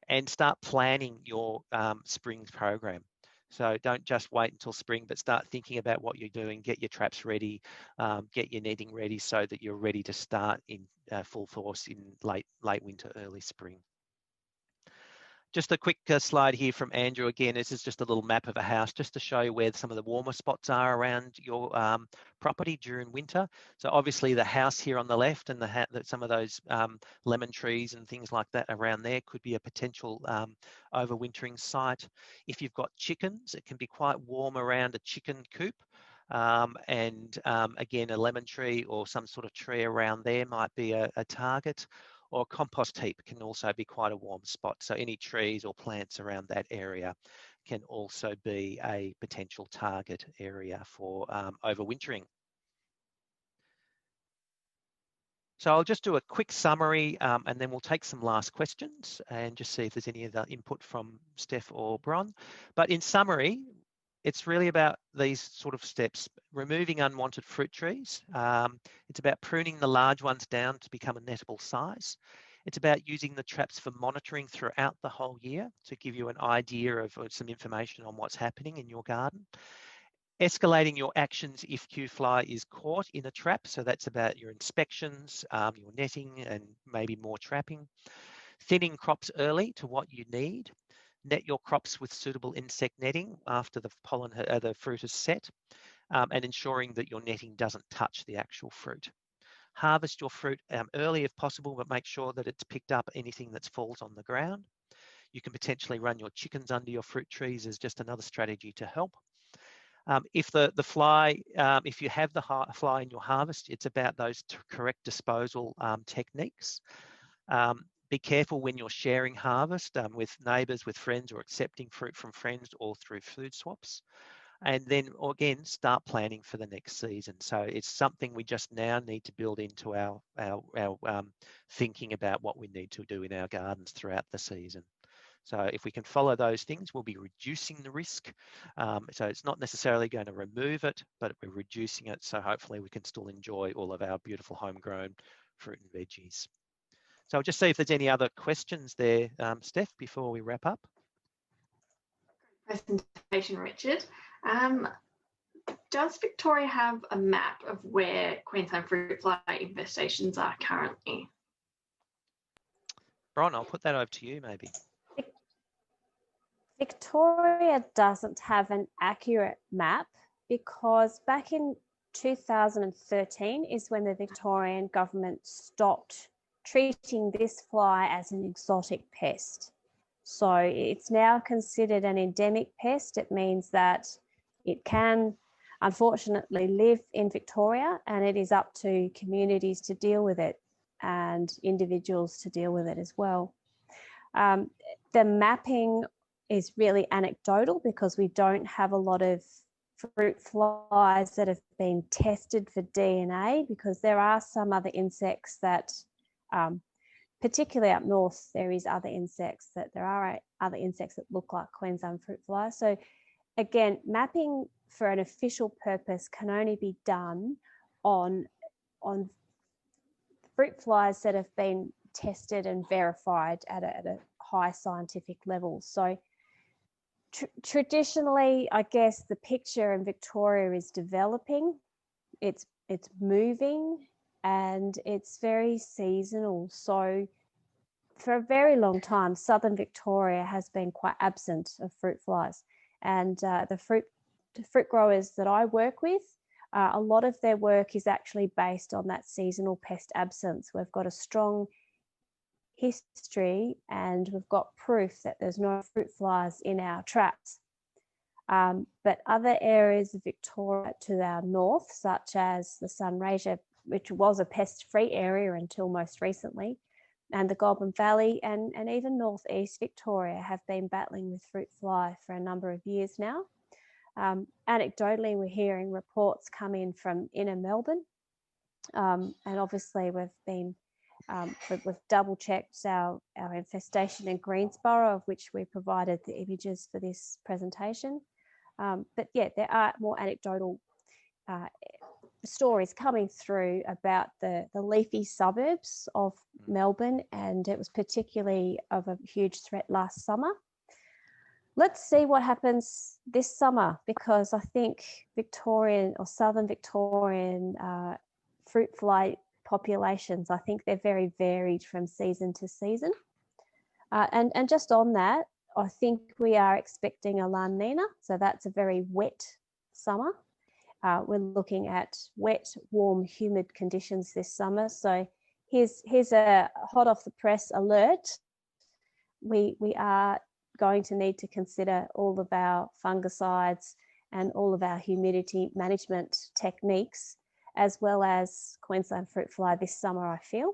and start planning your spring program. So don't just wait until spring, but start thinking about what you're doing. Get your traps ready, get your netting ready, so that you're ready to start in full force in late winter, early spring. Just a quick slide here from Andrew again. This is just a little map of a house just to show you where some of the warmer spots are around your property during winter. So obviously the house here on the left and some of those lemon trees and things like that around there could be a potential overwintering site. If you've got chickens, it can be quite warm around a chicken coop. Again, a lemon tree or some sort of tree around there might be a target. Or a compost heap can also be quite a warm spot. So any trees or plants around that area can also be a potential target area for overwintering. So I'll just do a quick summary and then we'll take some last questions and just see if there's any other input from Steph or Bron. But in summary, it's really about these sort of steps: removing unwanted fruit trees. It's about pruning the large ones down to become a nettable size. It's about using the traps for monitoring throughout the whole year to give you an idea of some information on what's happening in your garden. Escalating your actions if Q-fly is caught in a trap. So that's about your inspections, your netting, and maybe more trapping. Thinning crops early to what you need. Net your crops with suitable insect netting after the fruit is set, and ensuring that your netting doesn't touch the actual fruit. Harvest your fruit early if possible, but make sure that it's picked up anything that falls on the ground. You can potentially run your chickens under your fruit trees as just another strategy to help. If if you have the fly in your harvest, it's about those correct disposal techniques. Be careful when you're sharing harvest with neighbours, with friends, or accepting fruit from friends or through food swaps. And then again, start planning for the next season. So it's something we just now need to build into our thinking about what we need to do in our gardens throughout the season. So if we can follow those things, we'll be reducing the risk. So it's not necessarily going to remove it, but we're reducing it. So hopefully we can still enjoy all of our beautiful homegrown fruit and veggies. So I'll just see if there's any other questions there, Steph, before we wrap up. Presentation, Richard. Does Victoria have a map of where Queensland fruit fly infestations are currently? Bron, I'll put that over to you maybe. Victoria doesn't have an accurate map because back in 2013 is when the Victorian government stopped treating this fly as an exotic pest. So it's now considered an endemic pest. It means that it can unfortunately live in Victoria, and it is up to communities to deal with it and individuals to deal with it as well. The mapping is really anecdotal because we don't have a lot of fruit flies that have been tested for DNA, because there are some other insects that particularly up north, there are other insects that look like Queensland fruit flies. So again, mapping for an official purpose can only be done on fruit flies that have been tested and verified at a high scientific level. So traditionally, I guess the picture in Victoria is developing, it's moving, and it's very seasonal. So for a very long time, southern Victoria has been quite absent of fruit flies. And the fruit growers that I work with, a lot of their work is actually based on that seasonal pest absence. We've got a strong history and we've got proof that there's no fruit flies in our traps. But other areas of Victoria to our north, such as the Sunraysia, which was a pest-free area until most recently, and the Goulburn Valley and even northeast Victoria have been battling with fruit fly for a number of years now. Anecdotally, we're hearing reports come in from inner Melbourne, and obviously we've double-checked our infestation in Greensborough, of which we provided the images for this presentation. But yeah, there are more anecdotal stories coming through about the leafy suburbs of Melbourne, and it was particularly of a huge threat last summer. Let's see what happens this summer, because I think Victorian or southern Victorian fruit fly populations, I think they're very varied from season to season. And just on that, I think we are expecting a La Nina, so that's a very wet summer. We're looking at wet, warm, humid conditions this summer. So here's a hot off the press alert. We are going to need to consider all of our fungicides and all of our humidity management techniques, as well as Queensland fruit fly this summer, I feel.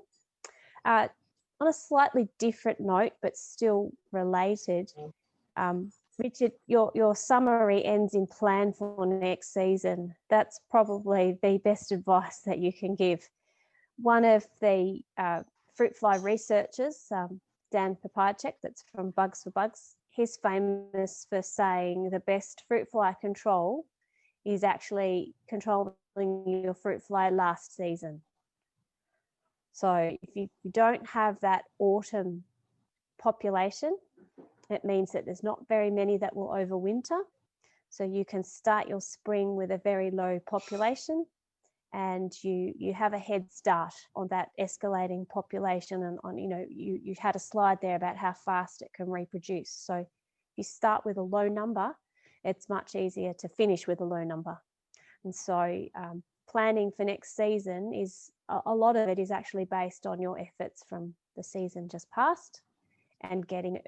On a slightly different note, but still related, Richard, your summary ends in plan for next season. That's probably the best advice that you can give. One of the fruit fly researchers, Dan Papajek, that's from Bugs for Bugs, he's famous for saying the best fruit fly control is actually controlling your fruit fly last season. So if you don't have that autumn population, it means that there's not very many that will overwinter. So you can start your spring with a very low population, and you have a head start on that escalating population. And on, you had a slide there about how fast it can reproduce. So if you start with a low number, it's much easier to finish with a low number. And so planning for next season is a lot of it is actually based on your efforts from the season just past, and getting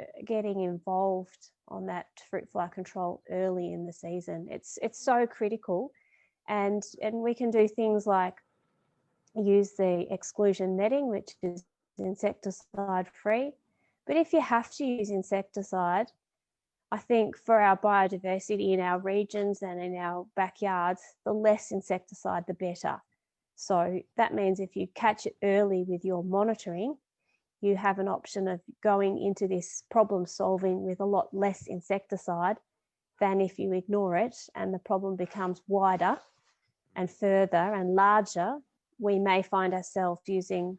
involved on that fruit fly control early in the season. It's so critical, and we can do things like use the exclusion netting, which is insecticide free. But if you have to use insecticide, I think for our biodiversity in our regions and in our backyards, the less insecticide, the better. So that means if you catch it early with your monitoring, you have an option of going into this problem solving with a lot less insecticide than if you ignore it and the problem becomes wider and further and larger. We may find ourselves using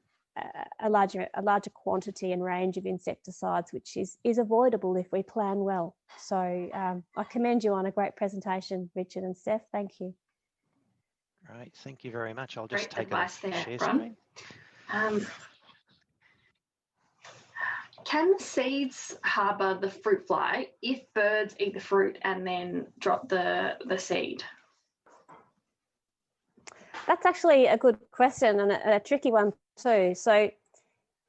a larger quantity and range of insecticides, which is avoidable if we plan well. So I commend you on a great presentation, Richard and Steph. Thank you. Great, thank you very much. I'll just Great take advice a there, share Bron. screen. Can seeds harbour the fruit fly if birds eat the fruit and then drop the seed? That's actually a good question and a tricky one too. So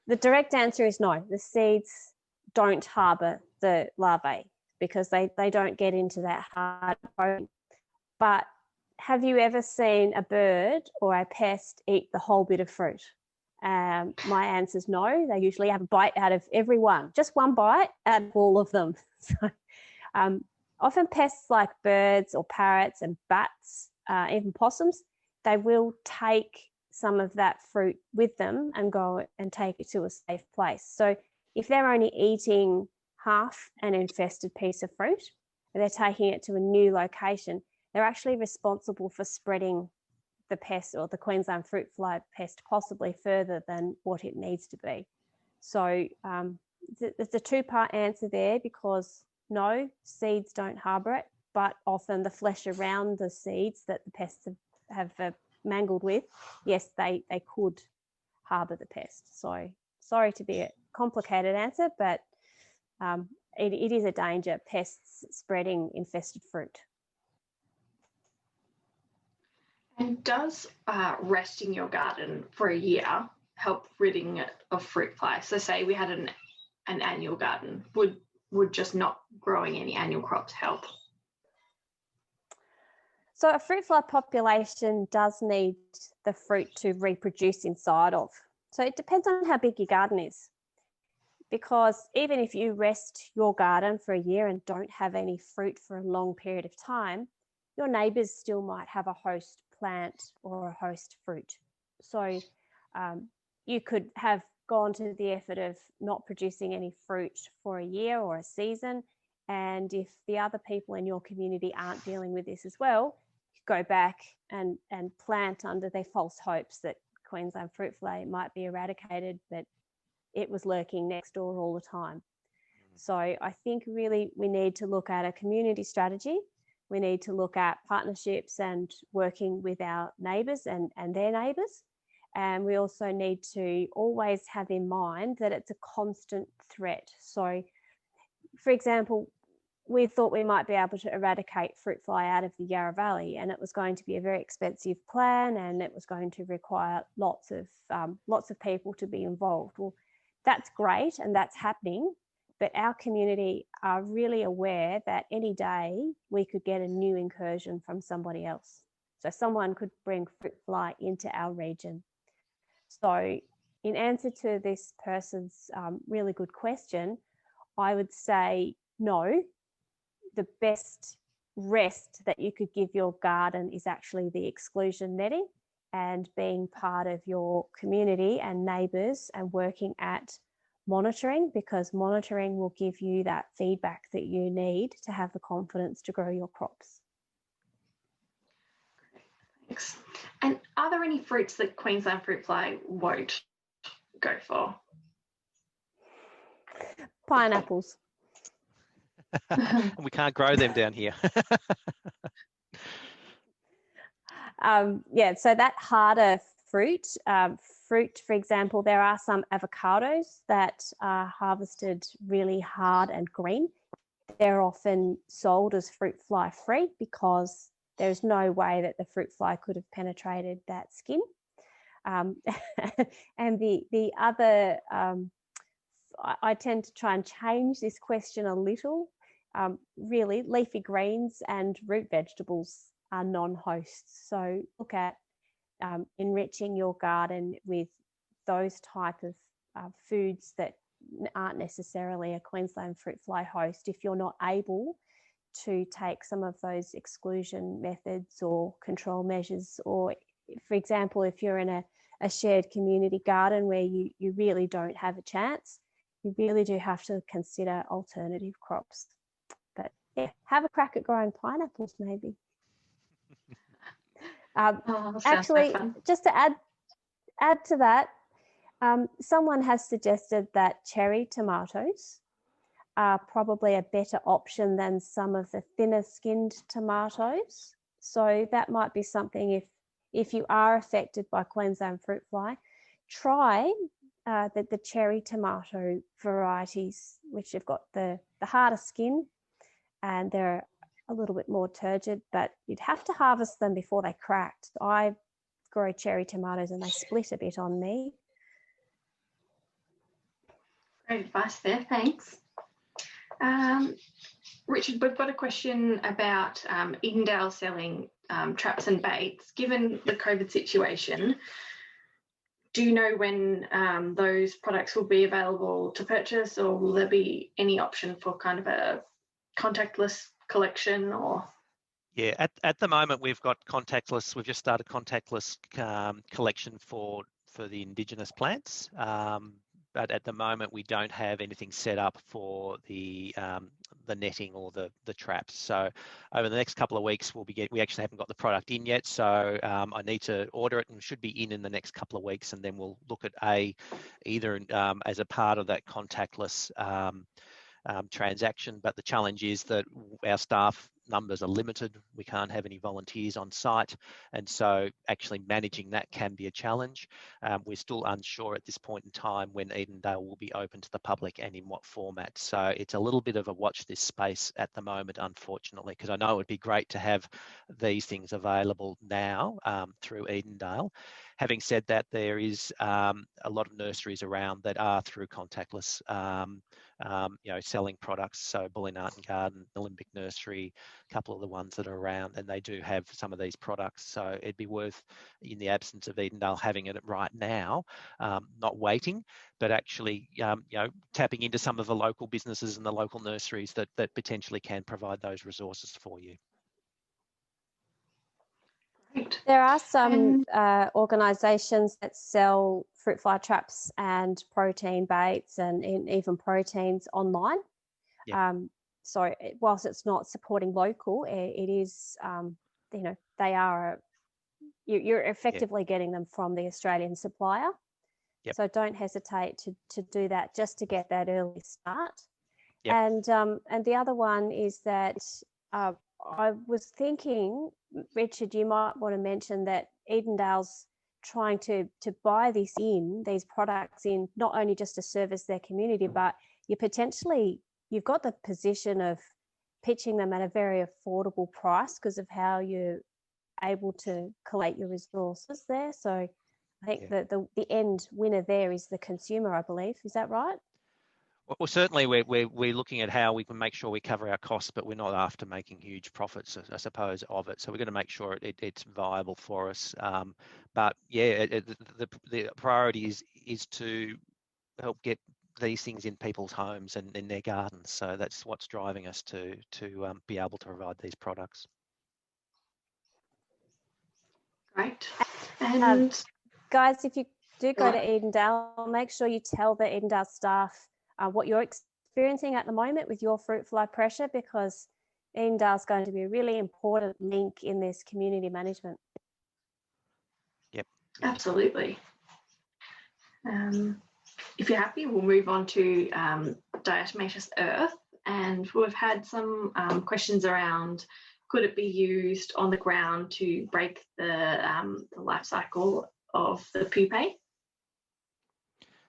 the direct answer is no. The seeds don't harbour the larvae because they don't get into that hard protein. But have you ever seen a bird or a pest eat the whole bit of fruit? My answer is no. They usually have a bite out of every one, just one bite out of all of them. So, often pests like birds or parrots and bats, even possums, they will take some of that fruit with them and go and take it to a safe place. So if they're only eating half an infested piece of fruit and they're taking it to a new location, they're actually responsible for spreading the pest or the Queensland fruit fly pest possibly further than what it needs to be. So there's a two-part answer there, because no, seeds don't harbour it, but often the flesh around the seeds that the pests have mangled with, yes, they could harbour the pest. So sorry to be a complicated answer, but it is a danger, pests spreading infested fruit. And does resting your garden for a year help ridding it of fruit fly? So say we had an annual garden, would just not growing any annual crops help? So a fruit fly population does need the fruit to reproduce inside of. So it depends on how big your garden is, because even if you rest your garden for a year and don't have any fruit for a long period of time, your neighbours still might have a host plant or a host fruit. So you could have gone to the effort of not producing any fruit for a year or a season, and if the other people in your community aren't dealing with this as well, you go back and plant under their false hopes that Queensland fruit fly might be eradicated, but it was lurking next door all the time. So I think really we need to look at a community strategy. We need to look at partnerships and working with our neighbours and their neighbours, And we also need to always have in mind that it's a constant threat. So, for example, we thought we might be able to eradicate fruit fly out of the Yarra Valley, and it was going to be a very expensive plan, and it was going to require lots of people to be involved. Well, that's great, and that's happening, but our community are really aware that any day we could get a new incursion from somebody else. So someone could bring fruit fly into our region. So in answer to this person's really good question, I would say no. The best rest that you could give your garden is actually the exclusion netting and being part of your community and neighbours and working at monitoring, because monitoring will give you that feedback that you need to have the confidence to grow your crops. Thanks. And are there any fruits that Queensland fruit fly won't go for? Pineapples. We can't grow them down here. Yeah, so that harder fruit, for example, there are some avocados that are harvested really hard and green. They're often sold as fruit fly free because there's no way that the fruit fly could have penetrated that skin. And the other, I tend to try and change this question a little. Really, leafy greens and root vegetables are non-hosts. So look at enriching your garden with those type of foods that aren't necessarily a Queensland fruit fly host if you're not able to take some of those exclusion methods or control measures. Or, for example, if you're in a shared community garden where you really don't have a chance, you really do have to consider alternative crops. But yeah, have a crack at growing pineapples maybe. Actually, just to add to that, someone has suggested that cherry tomatoes are probably a better option than some of the thinner skinned tomatoes. So that might be something, if you are affected by Queensland fruit fly, try the cherry tomato varieties, which have got the harder skin and they're a little bit more turgid, but you'd have to harvest them before they cracked. I grow cherry tomatoes and they split a bit on me. Great advice there, thanks. Richard, we've got a question about Edendale selling traps and baits. Given the COVID situation, do you know when those products will be available to purchase, or will there be any option for kind of a contactless collection? Or yeah, at the moment we've got contactless. We've just started contactless collection for the indigenous plants. But at the moment we don't have anything set up for the netting or the traps. So over the next couple of weeks we actually haven't got the product in yet. So I need to order it, and should be in the next couple of weeks, and then we'll look at either as a part of that contactless transaction. But the challenge is that our staff numbers are limited. We can't have any volunteers on site, and so actually managing that can be a challenge. We're still unsure at this point in time when Edendale will be open to the public and in what format. So it's a little bit of a watch this space at the moment, unfortunately, because I know it would be great to have these things available now through Edendale. Having said that, there is a lot of nurseries around that are through contactless, selling products. So Bulleen Art and Garden, Olympic Nursery, a couple of the ones that are around, and they do have some of these products. So it'd be worth, in the absence of Edendale, having it right now, not waiting, but actually, tapping into some of the local businesses and the local nurseries that potentially can provide those resources for you. great. There are some organisations that sell fruit fly traps and protein baits and even proteins online. Yep. So whilst it's not supporting local, it is, they are, you're effectively getting them from the Australian supplier. Yep. So don't hesitate to do that just to get that early start. Yep. And the other one is that I was thinking, Richard, you might want to mention that Edendale's trying to buy these products in, not only just to service their community, but you've got the position of pitching them at a very affordable price because of how you're able to collate your resources there. So I think that the end winner there is the consumer, I believe. Is that right? Well, certainly we're looking at how we can make sure we cover our costs, but we're not after making huge profits, I suppose, of it. So we're going to make sure it's viable for us. But yeah, the priority is to help get these things in people's homes and in their gardens. So that's what's driving us to be able to provide these products. Great. And guys, if you do go to Edendale, make sure you tell the Edendale staff what you're experiencing at the moment with your fruit fly pressure, because Edendale is going to be a really important link in this community management. Yep. Absolutely. If you're happy, we'll move on to diatomaceous earth. And we've had some questions around, could it be used on the ground to break the life cycle of the pupae?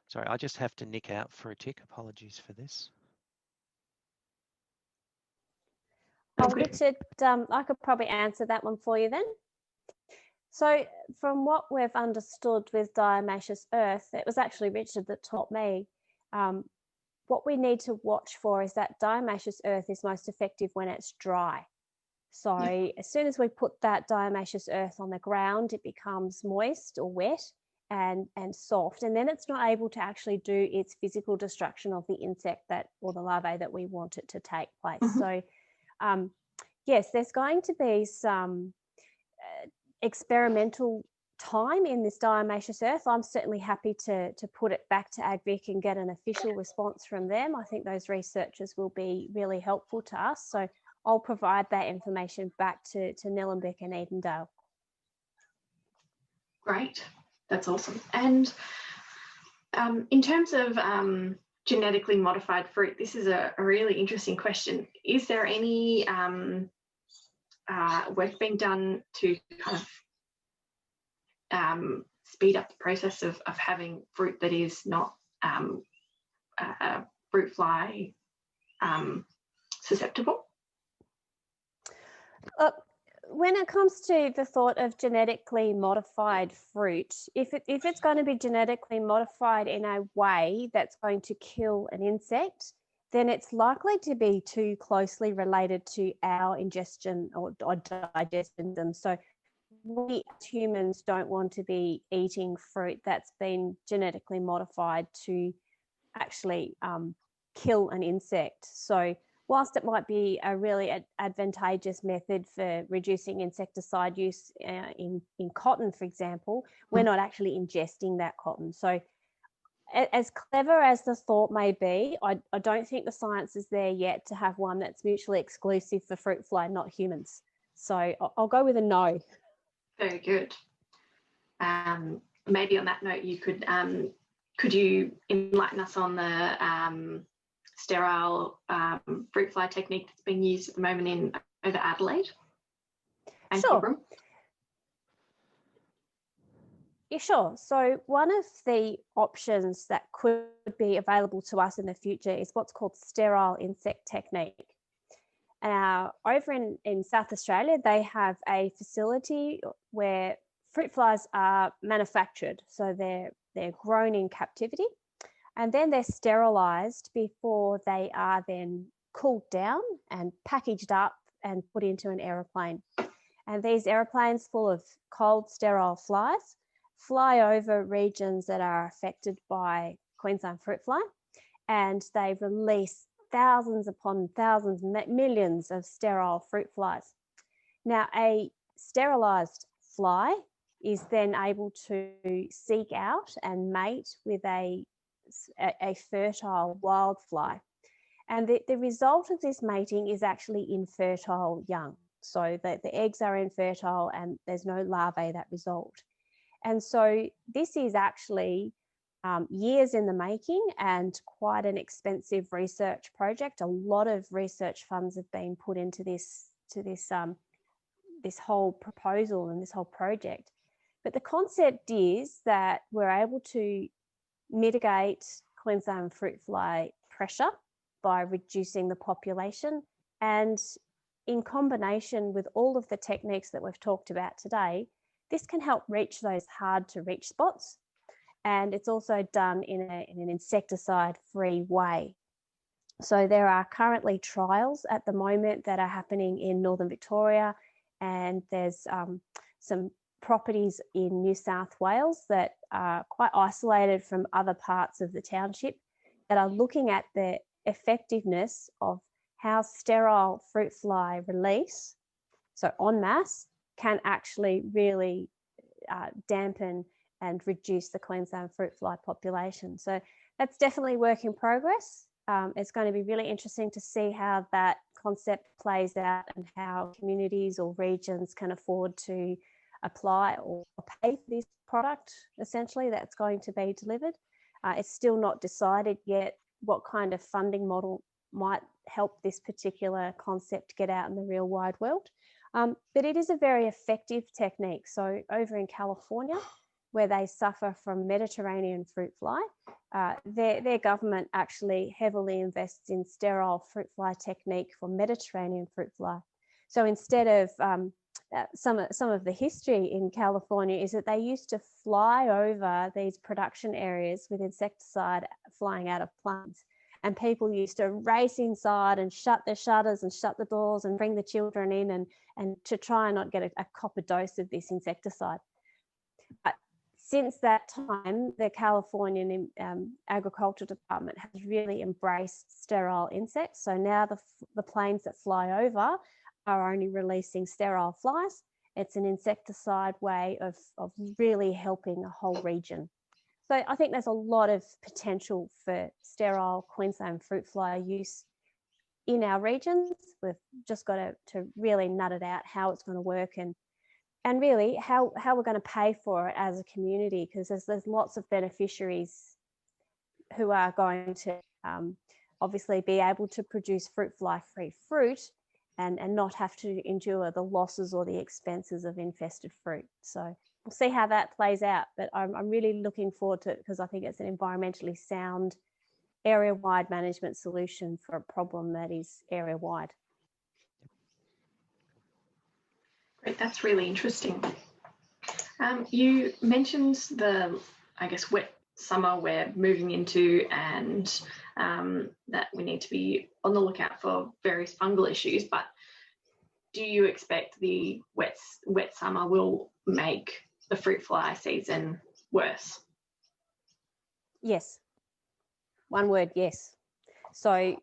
Sorry, I just have to nick out for a tick. Apologies for this. Oh, Richard, I could probably answer that one for you then. So from what we've understood with diatomaceous earth, it was actually Richard that taught me, what we need to watch for is that diatomaceous earth is most effective when it's dry. So as soon as we put that diatomaceous earth on the ground, it becomes moist or wet and soft, and then it's not able to actually do its physical destruction of the insect or the larvae that we want it to take place. So yes, there's going to be some experimental time in this diatomaceous earth. I'm certainly happy to put it back to AgVic and get an official response from them. I think those researchers will be really helpful to us. So I'll provide that information back to Nillumbik and Edendale. Great, that's awesome. And in terms of genetically modified fruit, this is a really interesting question. Is there any work being done to kind of speed up the process of having fruit that is not fruit fly susceptible? When it comes to the thought of genetically modified fruit, if it's going to be genetically modified in a way that's going to kill an insect, then it's likely to be too closely related to our ingestion or digesting them. So we as humans don't want to be eating fruit that's been genetically modified to actually kill an insect. So whilst it might be a really advantageous method for reducing insecticide use in cotton, for example, we're not actually ingesting that cotton. So as clever as the thought may be, I don't think the science is there yet to have one that's mutually exclusive for fruit fly, not humans. So I'll go with a no. Very good. Maybe on that note, you could you enlighten us on the sterile fruit fly technique that's being used at the moment over Adelaide and Pilbara? Yeah, sure. So one of the options that could be available to us in the future is what's called sterile insect technique. Over in South Australia, they have a facility where fruit flies are manufactured. So they're grown in captivity, and then they're sterilised before they are then cooled down and packaged up and put into an aeroplane. And these aeroplanes full of cold, sterile flies fly over regions that are affected by Queensland fruit fly, and they release thousands upon thousands, millions of sterile fruit flies. Now, a sterilised fly is then able to seek out and mate with a fertile wild fly. And the result of this mating is actually infertile young. So the eggs are infertile and there's no larvae that result. And so this is actually years in the making and quite an expensive research project. A lot of research funds have been put into this whole proposal and this whole project. But the concept is that we're able to mitigate Queensland fruit fly pressure by reducing the population, and in combination with all of the techniques that we've talked about today, this can help reach those hard to reach spots. And it's also done in an insecticide-free way. So there are currently trials at the moment that are happening in Northern Victoria, and there's some properties in New South Wales that are quite isolated from other parts of the township that are looking at the effectiveness of how sterile fruit fly release, so en masse, can actually really dampen and reduce the Queensland fruit fly population. So that's definitely work in progress. It's going to be really interesting to see how that concept plays out and how communities or regions can afford to apply or pay for this product, essentially, that's going to be delivered. It's still not decided yet what kind of funding model might help this particular concept get out in the real wide world. But it is a very effective technique. So over in California, where they suffer from Mediterranean fruit fly, their government actually heavily invests in sterile fruit fly technique for Mediterranean fruit fly. So instead of some of the history in California is that they used to fly over these production areas with insecticide flying out of planes. And people used to race inside and shut their shutters and shut the doors and bring the children in and to try and not get a copper dose of this insecticide. But since that time, the Californian Agriculture Department has really embraced sterile insects. So now the planes that fly over are only releasing sterile flies. It's an insecticide way of really helping a whole region. So I think there's a lot of potential for sterile Queensland fruit fly use in our regions. We've just got to really nut it out how it's going to work and really how we're going to pay for it as a community, because there's lots of beneficiaries who are going to obviously be able to produce fruit fly free fruit and not have to endure the losses or the expenses of infested fruit. So we'll see how that plays out, but I'm really looking forward to it because I think it's an environmentally sound area-wide management solution for a problem that is area-wide. Great, that's really interesting. You mentioned the, I guess, wet summer we're moving into, and that we need to be on the lookout for various fungal issues, but do you expect the wet summer will make the fruit fly season worse? Yes. One word, yes. So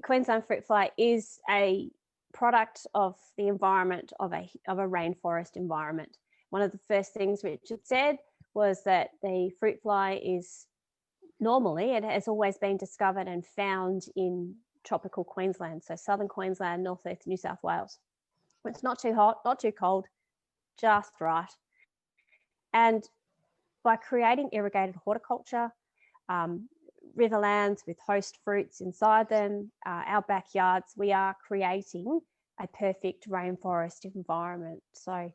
Queensland fruit fly is a product of the environment of a rainforest environment. One of the first things Richard said was that the fruit fly is normally, it has always been discovered and found in tropical Queensland, so southern Queensland, northeast New South Wales. It's not too hot, not too cold, just right. And by creating irrigated horticulture, riverlands with host fruits inside them, our backyards, we are creating a perfect rainforest environment. So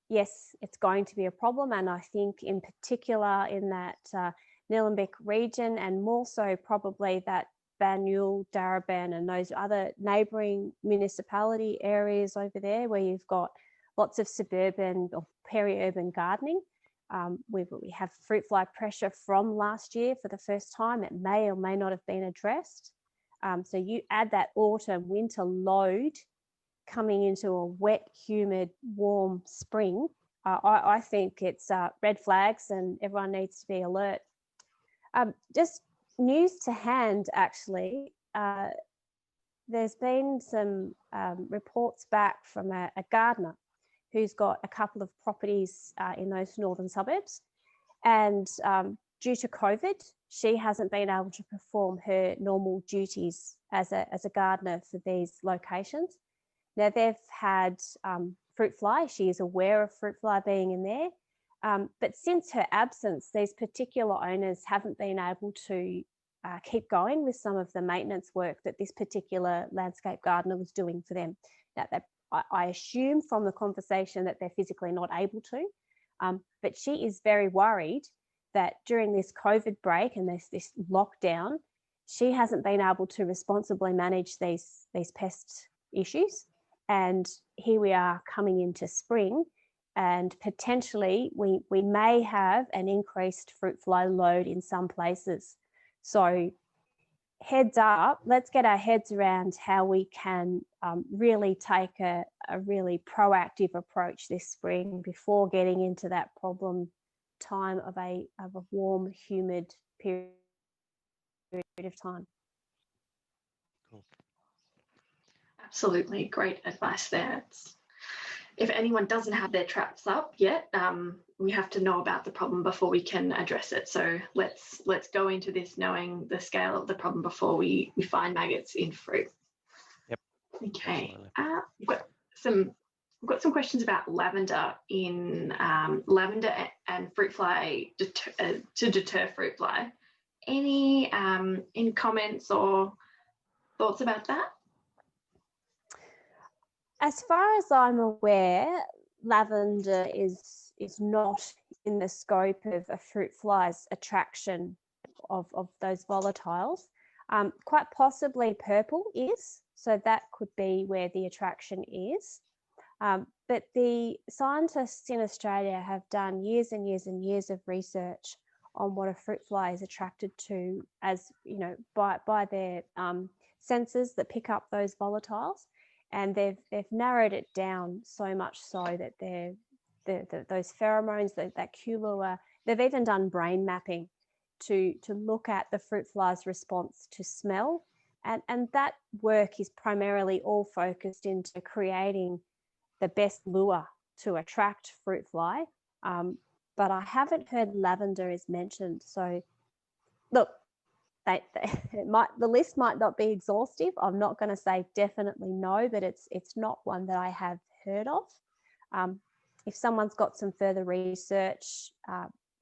yes, it's going to be a problem. And I think in particular in that Nillumbik region, and more so probably that Banyule, Darebin and those other neighbouring municipality areas over there where you've got lots of suburban or peri-urban gardening. We have fruit fly pressure from last year for the first time. It may or may not have been addressed. So you add that autumn winter load coming into a wet, humid, warm spring. I think it's red flags and everyone needs to be alert. Just news to hand, actually, there's been some reports back from a gardener who's got a couple of properties in those northern suburbs. And due to COVID, she hasn't been able to perform her normal duties as a gardener for these locations. Now, they've had fruit fly. She is aware of fruit fly being in there. But since her absence, these particular owners haven't been able to keep going with some of the maintenance work that this particular landscape gardener was doing for them. Now, I assume from the conversation that they're physically not able to, But she is very worried that during this COVID break and this lockdown, she hasn't been able to responsibly manage these pest issues. And here we are coming into spring, and potentially we may have an increased fruit fly load in some places. So heads up, let's get our heads around how we can really take a really proactive approach this spring before getting into that problem time of a warm, humid period of time. Cool. Absolutely, great advice there. If anyone doesn't have their traps up yet, we have to know about the problem before we can address it. So let's go into this knowing the scale of the problem before we find maggots in fruit. Yep. Okay. We've got some questions about lavender lavender and fruit fly to deter fruit fly. Any comments or thoughts about that? As far as I'm aware, lavender is not in the scope of a fruit fly's attraction of those volatiles. Quite possibly purple is, so that could be where the attraction is. But the scientists in Australia have done years and years and years of research on what a fruit fly is attracted to, as you know, by their sensors that pick up those volatiles. And they've narrowed it down so much so that those pheromones, that QLUA, they've even done brain mapping to look at the fruit fly's response to smell. And that work is primarily all focused into creating the best lure to attract fruit fly. But I haven't heard lavender is mentioned. So look, the list might not be exhaustive. I'm not going to say definitely no, but it's not one that I have heard of. If someone's got some further research,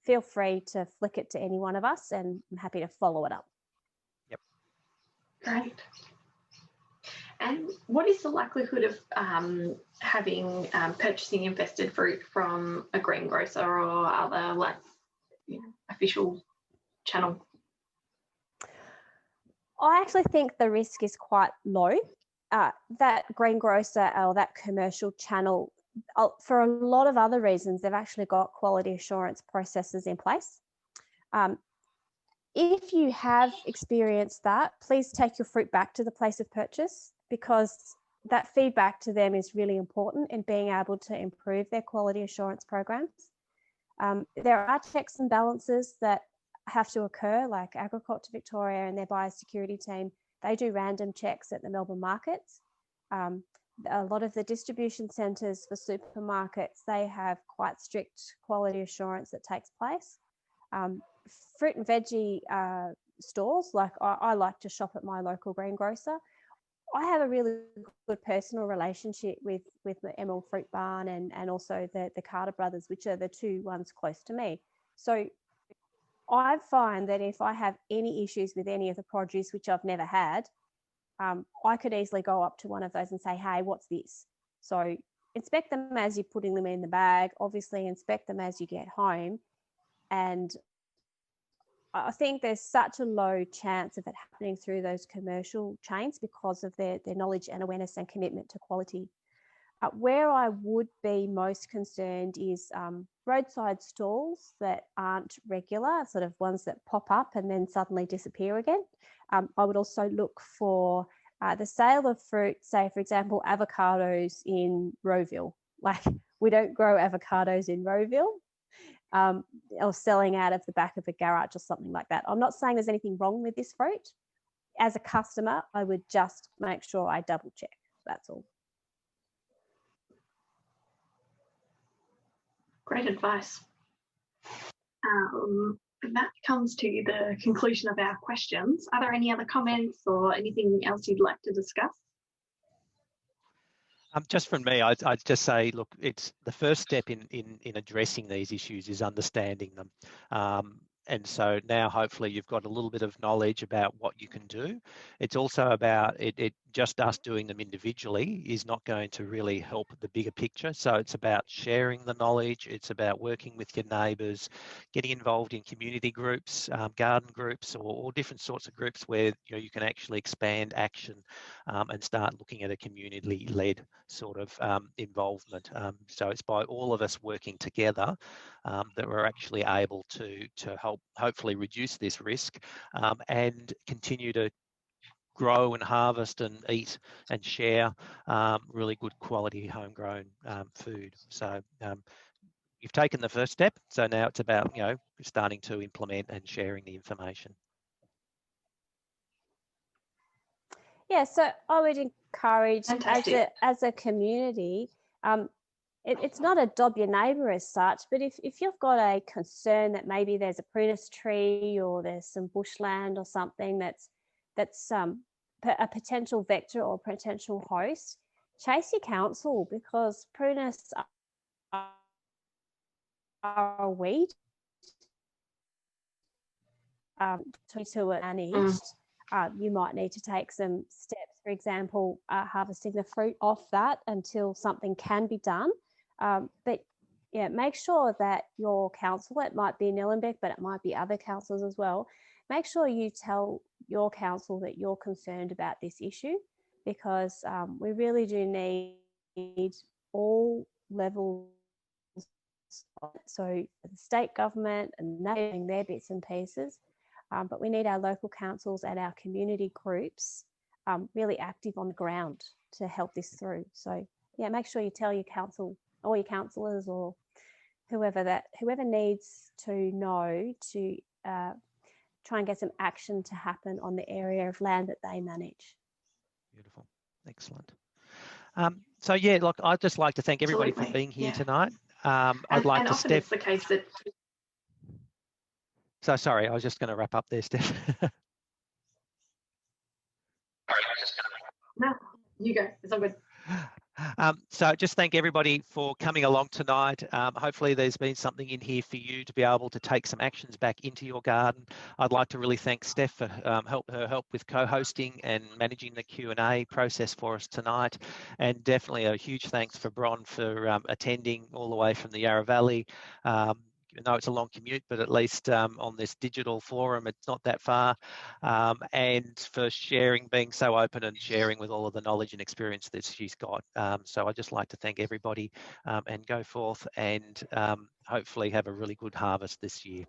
feel free to flick it to any one of us, and I'm happy to follow it up. Yep. Great. And what is the likelihood of purchasing infested fruit from a greengrocer or other official channel? I actually think the risk is quite low. That greengrocer or that commercial channel, for a lot of other reasons, they've actually got quality assurance processes in place. If you have experienced that, please take your fruit back to the place of purchase, because that feedback to them is really important in being able to improve their quality assurance programs. There are checks and balances that have to occur, like Agriculture Victoria and their biosecurity team, they do random checks at the Melbourne markets. A lot of the distribution centres for supermarkets, they have quite strict quality assurance that takes place. Fruit and veggie stores, like I like to shop at my local greengrocer. I have a really good personal relationship with the Emerald Fruit Barn and also the Carter Brothers, which are the two ones close to me. So I find that if I have any issues with any of the produce, which I've never had, I could easily go up to one of those and say, hey, what's this? So inspect them as you're putting them in the bag, obviously inspect them as you get home. And I think there's such a low chance of it happening through those commercial chains because of their knowledge and awareness and commitment to quality. Where I would be most concerned is roadside stalls that aren't regular, sort of ones that pop up and then suddenly disappear again. I would also look for the sale of fruit, say, for example, avocados in Rowville. Like, we don't grow avocados in Rowville, or selling out of the back of a garage or something like that. I'm not saying there's anything wrong with this fruit. As a customer, I would just make sure I double check. That's all. Great advice. That comes to the conclusion of our questions. Are there any other comments or anything else you'd like to discuss? Just from me, I'd just say, look, it's the first step in addressing these issues is understanding them. And so now hopefully you've got a little bit of knowledge about what you can do. It's also about just us doing them individually is not going to really help the bigger picture. So it's about sharing the knowledge. It's about working with your neighbours, getting involved in community groups, garden groups, or different sorts of groups where you can actually expand action and start looking at a community-led sort of involvement. So it's by all of us working together that we're actually able to help hopefully reduce this risk and continue to grow and harvest and eat and share really good quality homegrown food. So you've taken the first step, so now it's about starting to implement and sharing the information. Yeah, so I would encourage as a community, it's not adopt your neighbour as such, but if you've got a concern that maybe there's a prunus tree or there's some bushland or something that's a potential vector or potential host, chase your council, because prunus are a weed to managed. You might need to take some steps, for example, harvesting the fruit off that until something can be done. But yeah, make sure that your council, it might be Nillumbik, but it might be other councils as well, make sure you tell your council that you're concerned about this issue, because we really do need all levels. So the state government and doing their bits and pieces, but we need our local councils and our community groups really active on the ground to help this through. So yeah, make sure you tell your council or your councillors or whoever needs to know to try and get some action to happen on the area of land that they manage. Beautiful, excellent. So yeah, look, I'd just like to thank everybody for being here tonight. I'd like to Steph. It's the case that. So sorry, I was just going to wrap up there, Steph. No, you go. It's all good. So just thank everybody for coming along tonight. Hopefully there's been something in here for you to be able to take some actions back into your garden. I'd like to really thank Steph for her help with co-hosting and managing the Q&A process for us tonight. And definitely a huge thanks for Bron for attending all the way from the Yarra Valley. I know it's a long commute, but at least on this digital forum, it's not that far. And for sharing, being so open and sharing with all of the knowledge and experience that she's got. So I'd just like to thank everybody and go forth and hopefully have a really good harvest this year.